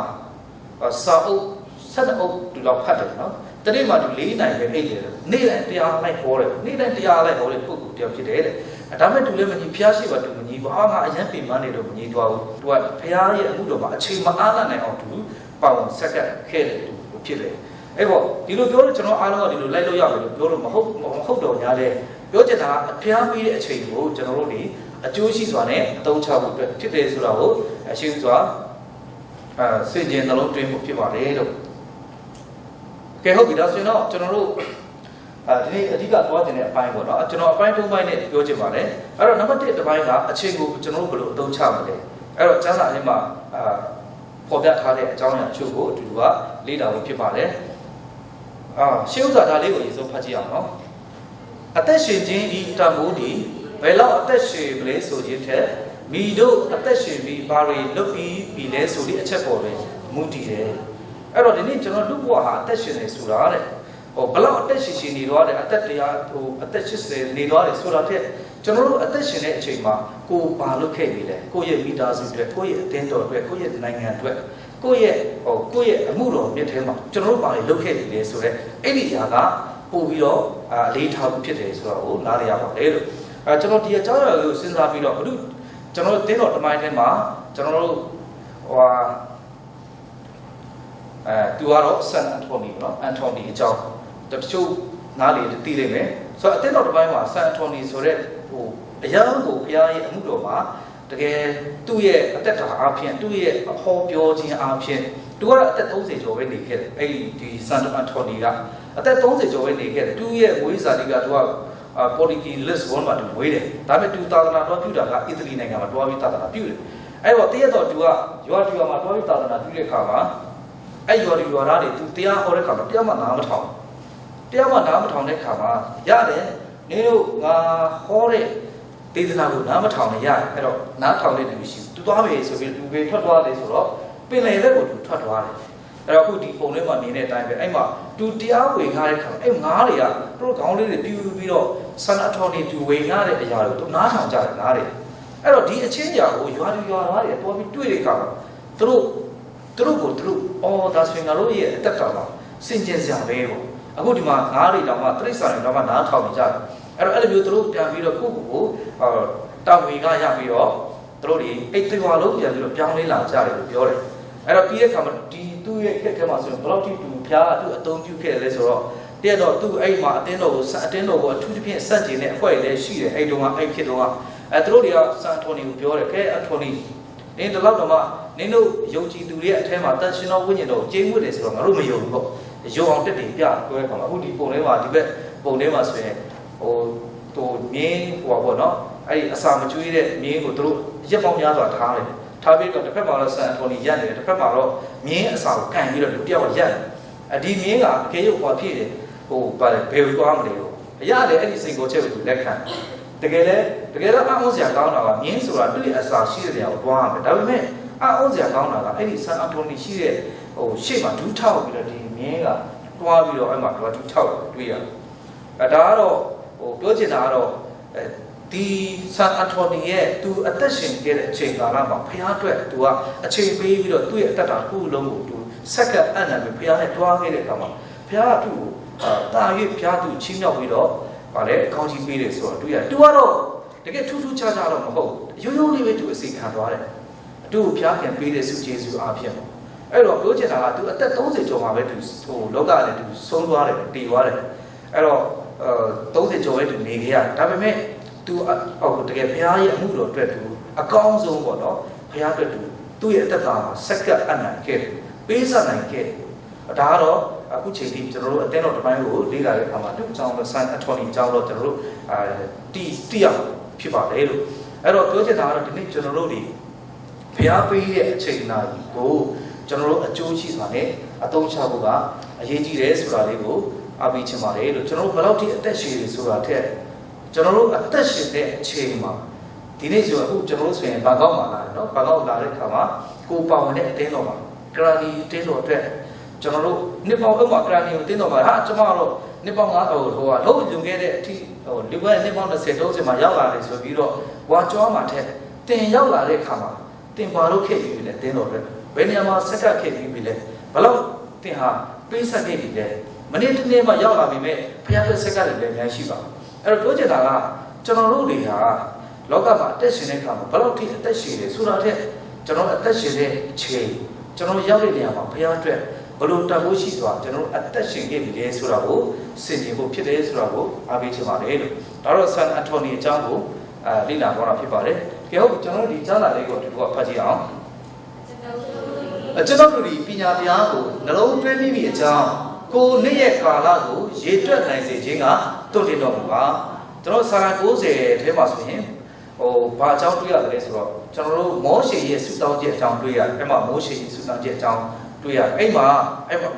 Speaker 1: စာအုပ်7အုပ်သူတော့ဖတ်တယ်နော်တနေ့မှာသူ4နိုင်ပဲအိတ်တယ်နေ့တိုင်းတရားလိုက်ဟောတယ်နေ့တိုင်းတရားလိုက်ဟောတဲ့ပုဂ္ဂိုလ်တယောက်ဖြစ်တယ်တဲ့ဒါပေမဲ့သူလည်းမကြီးဖျားရှိပါသူမကြီးဘာမှအရန်ပင်ပန်းနေတော့မကြီးသွားဘူးသူကဖျားရဲ့အမှုတော်မှာအချိန်မအားနိုင်အောင်သူပေါင်ဆက်ကခဲ့တယ်သူဖြစ်တယ်အဲ့ပေါ့ဒီလိုပြောလို့ကျွန်တော်အားလုံးကဒီလိုလိုက်လို့ရမယ်လို့ပြောလို့မဟုတ်တော့ညာလဲပြောချင်တာအဖျားပြီးတဲ့အချိန်ကိုကျွန်တော်တို့ဒီအကျိုးရှိစွာနဲ့အသုံးချဖို့အတွက်ဖြစ်တယ်ဆိုတာကိုအရှိစွာစိတ်ကျင်နှလုံးသွင်းမှုဖြစ်ပါတယ်လို့ကဲဟုတ်ပြီဒါဆိုရင်တော့ကျွန်တော်တို့ဒီနေ့အဓိကသွားတင်တဲ့အပိုင်းပေါ့နော်ကျွန်တော်အပိုင်း၃ပိုင်းနဲ့ပြောချင်ပါတယ်အဲ့တော့နံပါတ်1တစ်ပိုင်းကအချိန်ကိုကျွန်တော်တို့ဘယ်လိုအသုံးချမလဲအဲ့တော့ကျမ်းစာထဲမှာပေါ်ပြထားတဲ့အကြောင်းအရာအချို့ကိုအတူတူကလေ့လာဖို့ဖြစ်ပါတယ်ရှေးဥစွာဒါလေးကိုရေဆုံးဖတ်ကြည့်အောင်နော်အသက်ရှင်ခြင်းဒီတမိုးဒီဘယ်လောက်အသက်ရှင်မလဲဆိုခြင်းထက်မိတို့အသက်ရှင်ပြီးဘာတွေလုပ်ပြီးလဲဆိုတဲ့အချက်ပေါ်ပဲမူတည်တယ်အဲ့တော့ဒီနေ့ကျွန်တော်လူ့ဘဝဟာအသက်ရှင်နေဆိုတာတဲ့ဘယ်လောက်အသက်ရှင်နေတော့တဲ့အသက်တရားအသက်80နေတော့တယ်ဆိုတာတဲ့ကျွန်တော်တို့အသက်ရှင်တဲ့အချိန်မှာကိုယ်ဘာလုပ်ခဲ့ပြီလဲကိုယ့်ရဲ့မိသားစုအတွက်ကိုယ့်ရဲ့အသင်းတော်အတွက်ကိုယ့်ရဲ့နိုင်ငံအတွက်ကိုယ့်ရဲ့အမှုတော်မြတ်ထဲမှာကျွန်တော်တို့ဘာတွေလုပ်ခဲ့ပြီလဲဆိုတော့အဲ့ဒီຢာကပို့ပြီးတော့အလေးထားမှုဖြစ်တယ်ဆိုတော့နားရရပါတယ်လို့ကျွန်တော်ဒီအကြောင်းအရာကိုစဉ်းစားပြီးတော့ဘုကျွန်တော်တို့တင်းတော်တမိုင်းထဲမှာကျွန်တော်တို့ သူကတော့ဆန်အန်တိုနီနော်အန်တိုနီအကြောင်းတချို့နားလေသိလိမ့်မယ်ဆိုတော့အတင်းတော်တစ်ပိုင်းမှာဆန်အန်တိုနီဆိုတဲ့ဟိုအရာကိုဘုရားရဲ့အမှုတော်မှာတကယ်သူ့ရဲ့အသက်တာအားဖြင့်သူ့ရဲ့အဟောပြောခြင်းအားဖြင့်သူကတော့အသက်30ကျော်ပဲနေခဲ့တယ်အဲ့ဒီဆန်အန်တိုနီကအသက်30ကျော်ပဲနေခဲ့တယ်သူ့ရဲ့မွေးစာတိကသူကပေါ်လီကီလစ်ဘွန်မှာသူမွေးတယ်ဒါပေမဲ့သူသာသနာတော်ပြုတာကအစ္စရေးနိုင်ငံမှာတွားပြီးသာသနာပြုတယ်အဲ့တော့တရက်တော့သူကရွာမှာတွားပြီးသာသနာပြုတဲ့အခါမှာအဲ့ရွာသားတွေသူတရားဟောတဲ့အခါမှာတရားမှနားမထောင်တဲ့အခါမှာရတယ်နင်တို့ငါဟောတဲ့ဒေသနာကိုနားမထောင်နဲ့ရတယ်အဲ့တော့နားထောင်တဲ့လူရှိသူသွားမယ်ဆိုပြီးသူပဲထွက်သွားတယ်ဆိုတော့ပင်လယ်ဘက်ကိုသူထွက်သွားတယ်အဲ့တော့အခုဒီပုံထဲမှာမြင်တဲ့အတိုင်းပဲအဲ့မှာသူတရားဝင်ကားတဲ့ခါမှာအဲ့ငါးတွေကသူတို့ခေါင်းလေးတွေပြူပြီးတော့ဆန်အထော်နေသူဝင်ကားတဲ့အရာတွေကိုသူနားထောင်ကြတယ်ငါးတွေအဲ့တော့ဒီအချင်းရာကိုရွာသားတွေပေါ်ပြီးတွေ့တဲ့အခါမှာသူတို့ကိုအော်ဒါဆိုရင်ငါတို့ရဲ့အသက်တာမှာစင်ကြင်စရာပဲပေါ့အခုဒီမှာငါးတွေတောင်မှတိရစ္ဆာန်တွေတောင်မှနားထောင်နေကြတယ်အဲ့လိုမျိုးသူတို့ပြန်ပြီးတော့ကိုတာဝန်ကရပြီးတော့သူတို့တွေအိတ်သွေးလုံးပြန်ပြီးတော့ပြောင်းလဲလာကြတယ်လို့ပြောတယ်အဲ့တော့ပြီးတဲ့အခါမှာဒီသူ့ရဲ့ခက်ခဲမှာဆိုရင်ဘယ်လောက်ထိသူဖျားသူအသုံးပြုခဲ့တယ်လဲဆိုတော့တည့်တော့သူ့အဲ့မှာအတင်းတော်ကိုအထူးသဖြင့်စန့်ကျင်တဲ့အဖွဲ့တွေလည်းရှိတယ်အဲ့တုန်းကအဲ့ဖြစ်တော့သူတို့တွေကဆန်ထိုနီကိုပြောတယ်ခဲအထိုနီနင်းတော့တော့မှနင်းတို့ယုံကြည်သူတွေရဲ့အထက်မှာတန်ရှင်တော်ဝိညာဉ်တော်ကျင်းဝတ်တယ်ဆိုတော့ငါတို့မယုံဘူးပေါ့ယုံအောင်တက်တယ်ပြပြောရခါမှာအခုဒီပုံထဲမှာဒီဘက်ပုံထဲမှာဆိုရင်ဟိုမြင်းဟိုပေါ့နော်အဲ့ဒီအစာမကျွေးတဲ့မြင်းကိုတို့ရက်ပေါင်းများစွာထားတယ်ထားပြီးတော့တစ်ဖက်မှာတော့ဆန်ထိုနီရက်နေတယ်တစ်ဖက်မှာတော့မြင်းအစာကိုကန်ပြီးတော့လူတယောက်ရက်တယ်ဒီမြင်းကအကေရုပ်ပေါ်ဖြစ်တယ်ဟိုဗာဘယ်လိုသွားမလဲပေါ့အရာလေအဲ့ဒီစိန်ကိုချက်ကိုသူလက်ခံတကယ်တော့အအောင်စရာကောင်းတာကမြင်းဆိုတာသူ့ရဲ့အစာရှိတဲ့နေရာကိုသွားရမယ်ဒါပေမဲ့အအောင်စရာကောင်းတာကအဲ့ဒီဆန်အထိုနီရှိတဲ့ဟိုရှေ့မှာဒူးထောက်ပြီးတော့ဒီမြင်းကတွားပြီးတော့အဲ့မှာဒူးထောက်တွေ့ရတယ်ဒါကတော့ဟိုပြောချင်တာကတော့ဒီဆန်အထိုနီရဲ့သူအသက်ရှင်ခဲ့တဲ့အချိန်ကာလမှာဖခင်အတွက်သူကအချိန်ပေးပြီးတော့သူ့ရဲ့အသက်တာတစ်ခုလုံးကိုသူစက္ကန့်အနံ့ပြီးဖခင်နဲ့တွားခဲ့တဲ့အခါမှာဖခင်ကသူ့ကိုတာ၍ဖခင်သူချင်းမြောက်ပြီးတော့ဗါလဲအကောင်းကြီးပေးတယ်ဆိုတော့သူကတော့တကယ်ထူးထူးခြားခြားတော့မဟုတ်ရိုးရိုးလေးပဲသူအစီခံသွားတယ်အတူဖျားခင်ပေးတဲ့ဆုကျေးဇူးအားဖြင့်ပေါ့အဲ့တော့ပြောချင်တာကသူအသက်30ကျော်မှာပဲသူဟိုလောကလည်းသူဆုံးသွားတယ်တည်သွားတယ်အဲ့တော့30ကျော်ရဲ့သူနေခဲ့ရဒါပေမဲ့သူဟိုတကယ်ဘုရားရဲ့အမှုတော်အတွက်သူအကောင်းဆုံးပေါ့နော်ဘုရားအတွက်သူ့ရဲ့အသက်တာစက္ကန့်အနံ့ခဲ့ပေးစားနိုင်ခဲ့ဒါကတော့အခုချိန်ထိကျွန်တော်တို့အတင်းတော်တစ်ပိုင်းကိုလေ့လာတဲ့အခါမှာသူ့အကြောင်းဆန်အထော်နီအကြောင်းတော့ကျွန်တော်တို့တီအောင်ဖြစ်ပါတယ်လို့အဲ့တော့ပြောချင်တာကတော့ဒီနေ့ကျွန်တော်တို့ဒီဘုရားပေးတဲ့အချိန်နာကိုကျွန်တော်တို့အကျိုးရှိစွာနဲ့အသုံးချဖို့ကအရေးကြီးတယ်ဆိုတာလေးကိုအားပေးချင်ပါတယ်လို့ကျွန်တော်တို့ဘယ်လောက်ထိအသက်ရှင်နေဆိုတာထက်ကျွန်တော်တို့အသက်ရှင်တဲ့အချိန်မှာဒီနေ့ဆိုအခုကျွန်တော်တို့ဆိုရင်ဘန်ကောက်မှာလာတယ်နော်ဘန်ကောက်လာတဲ့အခါမှာကိုပါဝင်တဲ့အတင်းတော်မှာဂရန်ဒီအတင်းတော်အတွက်ကျွန်တော်တို့နှစ်ပေါင်းဥပမာဂရန်ဒီကိုတင်းတော်မှာဟာကျွန်တော်တို့နှစ်ပေါင်း9လုံးလုံခဲ့တဲ့အထိဒီဘက်နှစ်ပေါင်း20 30မှာရောက်လာတယ်ဆိုပြီးတော့ဝါကြောမှာထက်တင်ရောက်လာတဲ့အခါမှာတင်ပါလို့ခဲ့ပြီးပြီလေတင်းတော်အတွက်ဘယ်နေရာမှာဆက်ကပ်ခဲ့ပြီးပြီလဲဘလို့တင်ဟာပေးဆက်ခဲ့ပြီလဲမနေ့တနေ့မှရောက်လာပြီမဲ့ဖျားတဲ့ဆက်ကလည်းအများရှိပါအဲ့တော့ပြောချင်တာကကျွန်တော်တို့တွေဟာလောကမှာအသက်ရှင်တဲ့အခါမှာဘလို့ထိအသက်ရှင်တယ်ဆိုတာတဲ့ကျွန်တော်အသက်ရှင်တဲ့အချိန်ကျွန်တော်ရောက်တဲ့နေရာမှာဖျားအတွက်ဘလို့တတ်ဖို့ရှိစွာကျွန်တော်အသက်ရှင်ခဲ့ပြီလေဆိုတာကိုစင်ကြင်ဖို့ဖြစ်တယ်ဆိုတာကိုအားပေးချင်ပါတယ်လို့ဒါတော့ဆန်အထော်နီအကြောင်းကိုလေ့လာသွားတာဖြစ်ပါတယ်ကဲဟုတ်ကျွန်တော်ဒီကြားလာလေးကိုဒီကဖတ်ကြည့်အောင်ကျွန်တော်တို့ဒီပညာတရားကိုနှလုံးသွင်းမိအကြောင်းကိုနေ့ရဲ့ကာလကိုရေတွက်နိုင်စေခြင်းကတွန့်တင်တော်မူပါကျွန်တော်စာ90ထဲမှာဆိုရင်ဟိုဘာအကြောင်းတွေ့ရတယ်လဲဆိုတော့ကျွန်တော်တို့မောရှေရဲ့ဆုတောင်းချက်အကြောင်းတွေ့ရတယ်အဲ့မှာမောရှေရဲ့ဆုတောင်းချက်အကြောင်းတွေ့ရတယ်အဲ့မှာ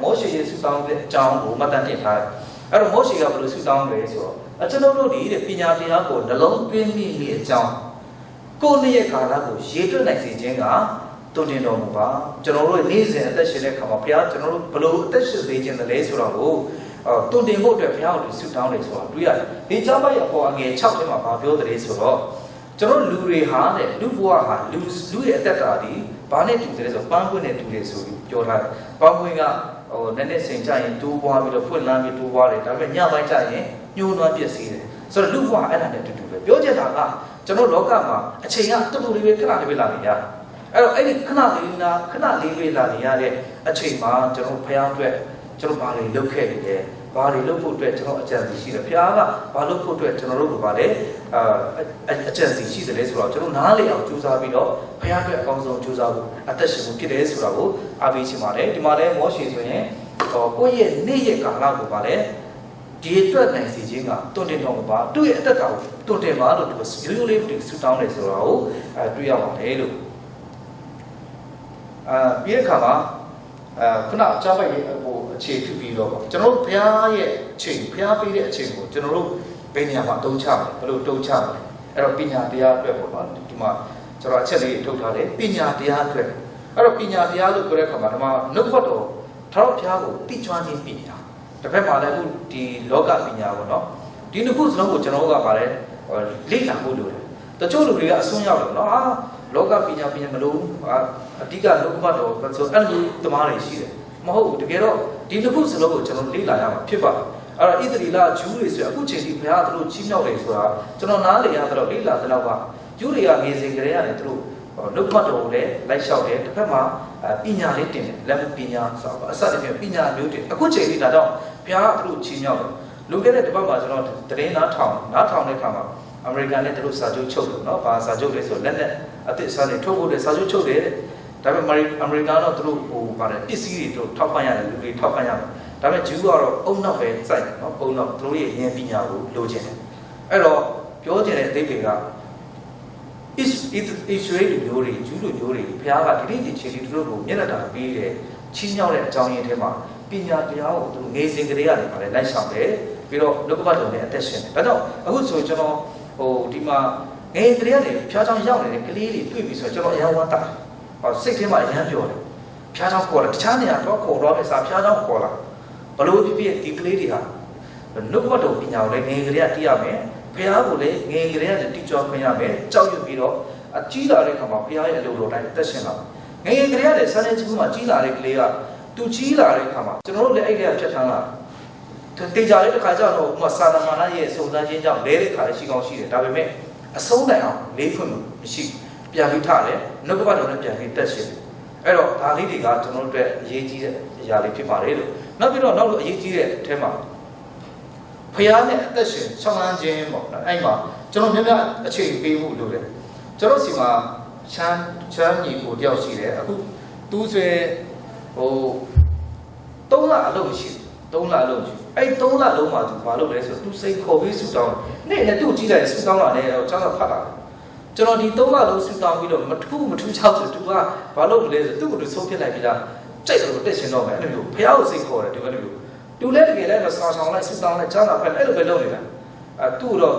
Speaker 1: မောရှေရဲ့ဆုတောင်းတဲ့အကြောင်းကိုမှတ်တမ်းတင်ထားတယ်အဲ့တော့မောရှေကဘယ်လိုဆုတောင်းလဲဆိုတော့ကျွန်တော်တို့ဒီပညာတရားကိုနှလုံးသွင်းမိအကြောင်းကိုနေ့ရဲ့ကာလကိုရေတွက်နိုင်စေခြင်းကတွန့်တင်တော်မူပါကျွန်တော်တို့နေ့စဉ်အသက်ရှင်တဲ့ခါမှာဘုရားကျွန်တော်တို့ဘယ်လိုအသက်ရှင်စေခြင်းလဲဆိုတော့ကိုတွန့်တင်ဖို့အတွက်ဘုရားကိုဆုတောင်းတယ်ဆိုတာတွေ့ရတယ်ဒီကျမ်းပိုက်အပေါ်အငယ်6ထဲမှာဗာပြောတယ်ဆိုတော့ကျွန်တော်လူတွေဟာတဲ့လူဘဝဟာလူရဲ့အသက်တာဒီဘာနဲ့တူတယ်ဆိုပန်းပွင့်နဲ့တူတယ်ဆိုပြီးပြောထားတယ်ပန်းပွင့်ကဟိုနည်းနည်းချိန်ကြရင်တိုးပွားပြီးတော့ဖွင့်လန်းပြီးတိုးပွားတယ်ဒါပေမဲ့ညပိုင်းကျရင်ညှိုးနွမ်းပြည့်စည်တယ်ဆိုတော့လူဘဝအဲ့ဒါနဲ့တူတူပဲပြောချင်တာကကျွန်တော်လောကမှာအချိန်ကတူတူလေးပဲခဏလေးပဲလာနေရ အဲ့တော့အဲ့ဒီခဏလေးလေးလာနေရတဲ့အချိန်မှာကျွန်တော်ဖျားအတွက်ကျွန်တော်ဘာတွေလုပ်ခဲ့လဲဘာတွေလုပ်ဖို့အတွက်ကျွန်တော်အကြံစီရှိတယ်ဖျားကဘာလုပ်ဖို့အတွက်ကျွန်တော်တို့ကပါလေအကြံစီရှိတယ်လေဆိုတော့ကျွန်တော်နားလေအောင်ကြိုးစားပြီးတော့ဖျားအတွက်အကောင်းဆုံးကြိုးစားဖို့အသက်ရှင်ဖို့ဖြစ်တယ်ဆိုတာကိုအားပေးချင်ပါတယ်ဒီမှာလည်းမောရှေဆိုရင်ကိုယ့်ရဲ့နေ့ရက်ကာလကိုပါလေဒီအတွက်နိုင်စီခြင်းကတွန့်တင်တော့ပါသူ့ရဲ့အသက်တာကိုတွန့်တင်ပါလို့သူရိုးရိုးလေးဆူတောင်းတယ်ဆိုတာကိုတွေ့ရပါတယ်လို့ပြီးတဲ့အခါမှာခုနအကြပိုက်ရဲ့ဟိုအခြေပြုပြီးတော့ကျွန်တော်တို့ဘုရားရဲ့အချိန်ဘုရားပေးတဲ့အချိန်ကိုကျွန်တော်တို့ဘယ်နေရာမှာတုံးချမလဲဘယ်လိုတုံးချမလဲအဲ့တော့ပညာတရားအတွက်ပေါ့နော်ဒီမှာကျွန်တော်အချက်လေးထုတ်ထားတယ်ပညာတရားအတွက်အဲ့တော့ပညာတရားလို့ပြောတဲ့အခါမှာဒီမှာနှုတ်ဖတ်တော်ထာဝရဘုရားကိုသိကျွမ်းခြင်းပညာတစ်ဖက်မှာလည်းဒီလောကပညာပေါ့နော်ဒီနှစ်ခုစလုံးကိုကျွန်တော်တို့ကပါလေလေ့လာဖို့လိုတယ်တချို့လူတွေကအစွန်းရောက်တယ်နော်လောကပညာမလို့အဓိကလောကဘတ်တော်ဆိုအဲ့လိုတမားတွေရှိတယ်မဟုတ်ဘူးတကယ်တော့ဒီတစ်ခုစလုံးကိုကျွန်တော်လေ့လာရမှာဖြစ်ပါတယ်အဲ့တော့ဣသရေလဂျူးတွေဆိုအခုချိန်ထိဘုရားတို့ချီးမြှောက်တယ်ဆိုတာကျွန်တော်နားလေရတော့လေ့လာတဲ့လောက်ကဂျူးတွေကငယ်စဉ်ကတည်းကနေသူတို့လောကဘတ်တော်ကိုလည်းလိုက်လျှောက်တယ်တစ်ဖက်မှာပညာလေးတင်တယ်လက်ပညာဆိုတော့အစတည်းပညာမျိုးတင်အခုချိန်ထိဒါတော့ဘုရားတို့ချီးမြှောက်တယ်လူခဲ့တဲ့တစ်ပတ်မှာကျွန်တော်တရင်နားထောင်တဲ့အခါမှာအမေရိကန်နဲ့တို့စာချုပ်ချုပ်တယ်နော်ဘာစာချုပ်လဲဆိုလက်နဲ့အသစ်စာနေထုတ်ဖို့တဲ့စာချုပ်ချုပ်တယ်ဒါပေမဲ့အမေရိကန်တော့တို့ဟိုပါတယ်ပစ္စည်းတွေတို့ထောက်ပံ့ရတယ်လူတွေထောက်ပံ့ရတယ်ဒါပေမဲ့ဂျူးကတော့အုံနောက်ပဲစိုက်တယ်နော်အုံနောက်တို့ရဲ့ဉာဏ်ပညာကိုလိုချင်တယ်အဲ့တော့ပြောချင်တဲ့အသေးတွေကဣသရေလမျိုးတွေဂျူးလူမျိုးတွေဘုရားကဒီနေ့ချိန်ဒီတို့ကိုမျက်နှာတာပေးတယ်ချီးမြှောက်တဲ့အကြောင်းရင်းထဲမှာပညာတရားကိုသူငယ်စဉ်ကလေးကနေပါလေလိုက်ဆောင်တယ်ပြီးတော့လောကဘတ်တော်နဲ့အသက်ရှင်တယ်ဒါကြောင့်အခုဆိုကျွန်တော်ဟိုဒီမှာငယ်ကလေးကနေဖျားချောင်းရောက်နေတဲ့ကလေးတွေတွေ့ပြီဆိုတော့ကျွန်တော်အယံဝမ်းတာစိတ်ထဲမှာအယံပြောတယ်ဖျားချောင်းခေါ်တယ်တခြားနေရာတော့ခေါ်တော့အစားဖျားချောင်းခေါ်လာဘလို့ဖြစ်ဖြစ်ဒီကလေးတွေဟာလောကဘတ်တော်ပညာကိုလည်းငယ်ကလေးကသိရမယ်ဖျားကိုလည်းငယ်ကလေးကနေတိကျခွင့်ရမယ်ကြောက်ရွံ့ပြီးတော့အကြီးလာတဲ့ခါမှာဖျားရဲ့အလိုတော်တိုင်းအသက်ရှင်လာငယ်ကလေးကလည်းဆန်းနေချင်းမှာကြီးလာတဲ့ကလေးကသူကြီးလာတဲ့ခါမှာကျွန်တော်တို့လည်းအဲ့ဒီကဖြတ်ထန်းလာတေချာလေးတစ်ခါကျတော့ဥမာစာနာမာနရဲ့စုံစမ်းခြင်းကြောင့်လဲတဲ့ခါရှိကောင်းရှိတယ်ဒါပေမဲ့အဆုံးတိုင်အောင်လေးခွင့်မရှိပြန်ပြီးထားတယ်နှုတ်ကပတ်တော်နဲ့ပြန်ပြီးတက်ရှင်တယ်အဲ့တော့ဒါလေးတွေကကျွန်တော်တို့အတွက်အရေးကြီးတဲ့အရာလေးဖြစ်ပါတယ်လို့နောက်ပြီးတော့နောက်လို့အရေးကြီးတဲ့အထဲမှာဖျားနဲ့အသက်ရှင်ဆောင်းလန်းခြင်းပေါ့အဲ့မှာကျွန်တော်များများအခြေပေးဖို့လိုတယ်ကျွန်တော်စီမှာချမ်းညီကိုတယောက်ရှိတယ်အခုသူ့ဆွဲဟို3လအလုပ်ရှိ3လအလုပ်ရှိအဲ့3လလုံးမှာသူဘာလုပ်လဲဆိုတော့သူစိတ်ခေါ်ပြီးဆူတောင်းနေ့နဲ့သူ့ကြည့်လိုက်ဆူတောင်းလာတယ်တော့ကျောင်းကဖတ်လာကျွန်တော်ဒီ3လလုံးဆူတောင်းပြီးတော့မထူးချောက်ဆိုသူကဘာလုပ်လဲဆိုသူ့ကိုသူဆုံးဖြတ်လိုက်ပြီလားကြိုက်တယ်လို့တက်ရှင်တော့မယ်အဲ့လိုမျိုးဖះကိုစိတ်ခေါ်တယ်ဒီလိုမျိုးသူလည်းတကယ်လည်းမဆောင်လိုက်ဆူတောင်းလိုက်ကျောင်းကဖတ်အဲ့လိုပဲလုပ်နေတာသူ့တော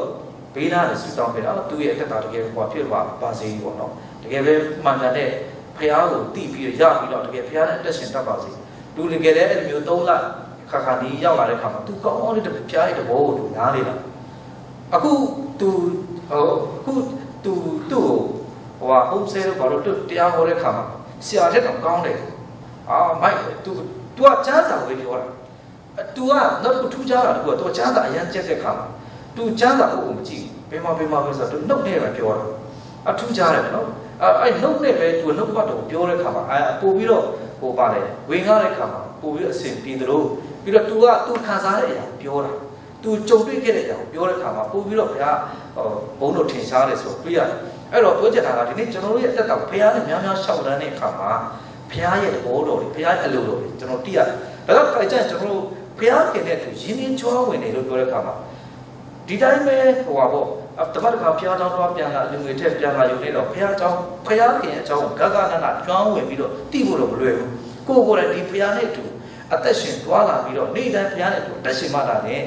Speaker 1: ့ဘေးနားနဲ့ဆူတောင်းပြတာသူ့ရဲ့အသက်တာတကယ်ဟောဖြစ်ပါစေပေါ့နော်တကယ်ပဲမှန်ကန်တဲ့ဖះကိုတိပြီးရပြီးတော့တကယ်ဖះနဲ့အသက်ရှင်တတ်ပါစေသူတကယ်လည်းအဲ့လိုမျိုး3လခါဒီရောက်လာတဲ့ခါမှာသူကောင်းလေးတပြားရဲ့တဘောကိုသူနားလေတာအခုသူဟိုhome sale ဘာလို့တရားဟောတဲ့ခါမှာဆရာတက်တော့ကောင်းတယ်မိုက်သူကကျမ်းစာဝေပြောတာသူကနောက်တစ်ခုထူးခြားတာတခုကသူကကျမ်းစာအရန်ကျက်တဲ့ခါမှာသူကျမ်းစာကိုမကြည့်ဘယ်မှာပဲဆိုတော့သူနှုတ်နဲ့ပဲပြောတာအထူးခြားတယ်နော်အဲ့နှုတ်နဲ့ပဲသူနှုတ်ပတ်တော့ပြောတဲ့ခါမှာပို့ပြီးတော့ဟိုပါလေဝင်ကားတဲ့ခါမှာပို့ပြီးအဆင်ပြေသလိုပြီးတော့သူခံစားတဲ့အရာပြောတာသူကြုံတွေ့ခဲ့တဲ့အရာကိုပြောတဲ့ခါမှာပို့ပြီးတော့ဘုရားဘုန်းတော်ထင်ရှားတယ်ဆိုတွေ့ရတယ်အဲ့တော့ပြောချင်တာကဒီနေ့ကျွန်တော်တို့ရဲ့အသက်တာဘုရားနဲ့များများရှောက်တန်းတဲ့အခါမှာဘုရားရဲ့သဘောတော်တွေဘုရားရဲ့အလိုတော်တွေကျွန်တော်သိရတယ်ဒါတော့ခိုင်ကျန်ကျွန်တော်တို့ဘုရားခင်တဲ့သူရင်းနှီးချောဝင်တယ်လို့ပြောတဲ့အခါမှာဒီတိုင်းပဲဟိုပါပေါ့တပတ်တစ်ခါဘုရားကျောင်းသွားပြန်လာလူငယ်ထက်ပြန်လာယူနေတော့ဘုရားခင်အကြောင်းဂဂနကျွမ်းဝင်ပြီးတော့တိဖို့တော့မလွယ်ဘူးကိုယ်တိုင်ဒီဘုရားနဲ့တူအသက်ရှင်သွားလာပြီးတော့နေ့တိုင်းဘုရားနဲ့တူတက်ရှင်မှတာနဲ့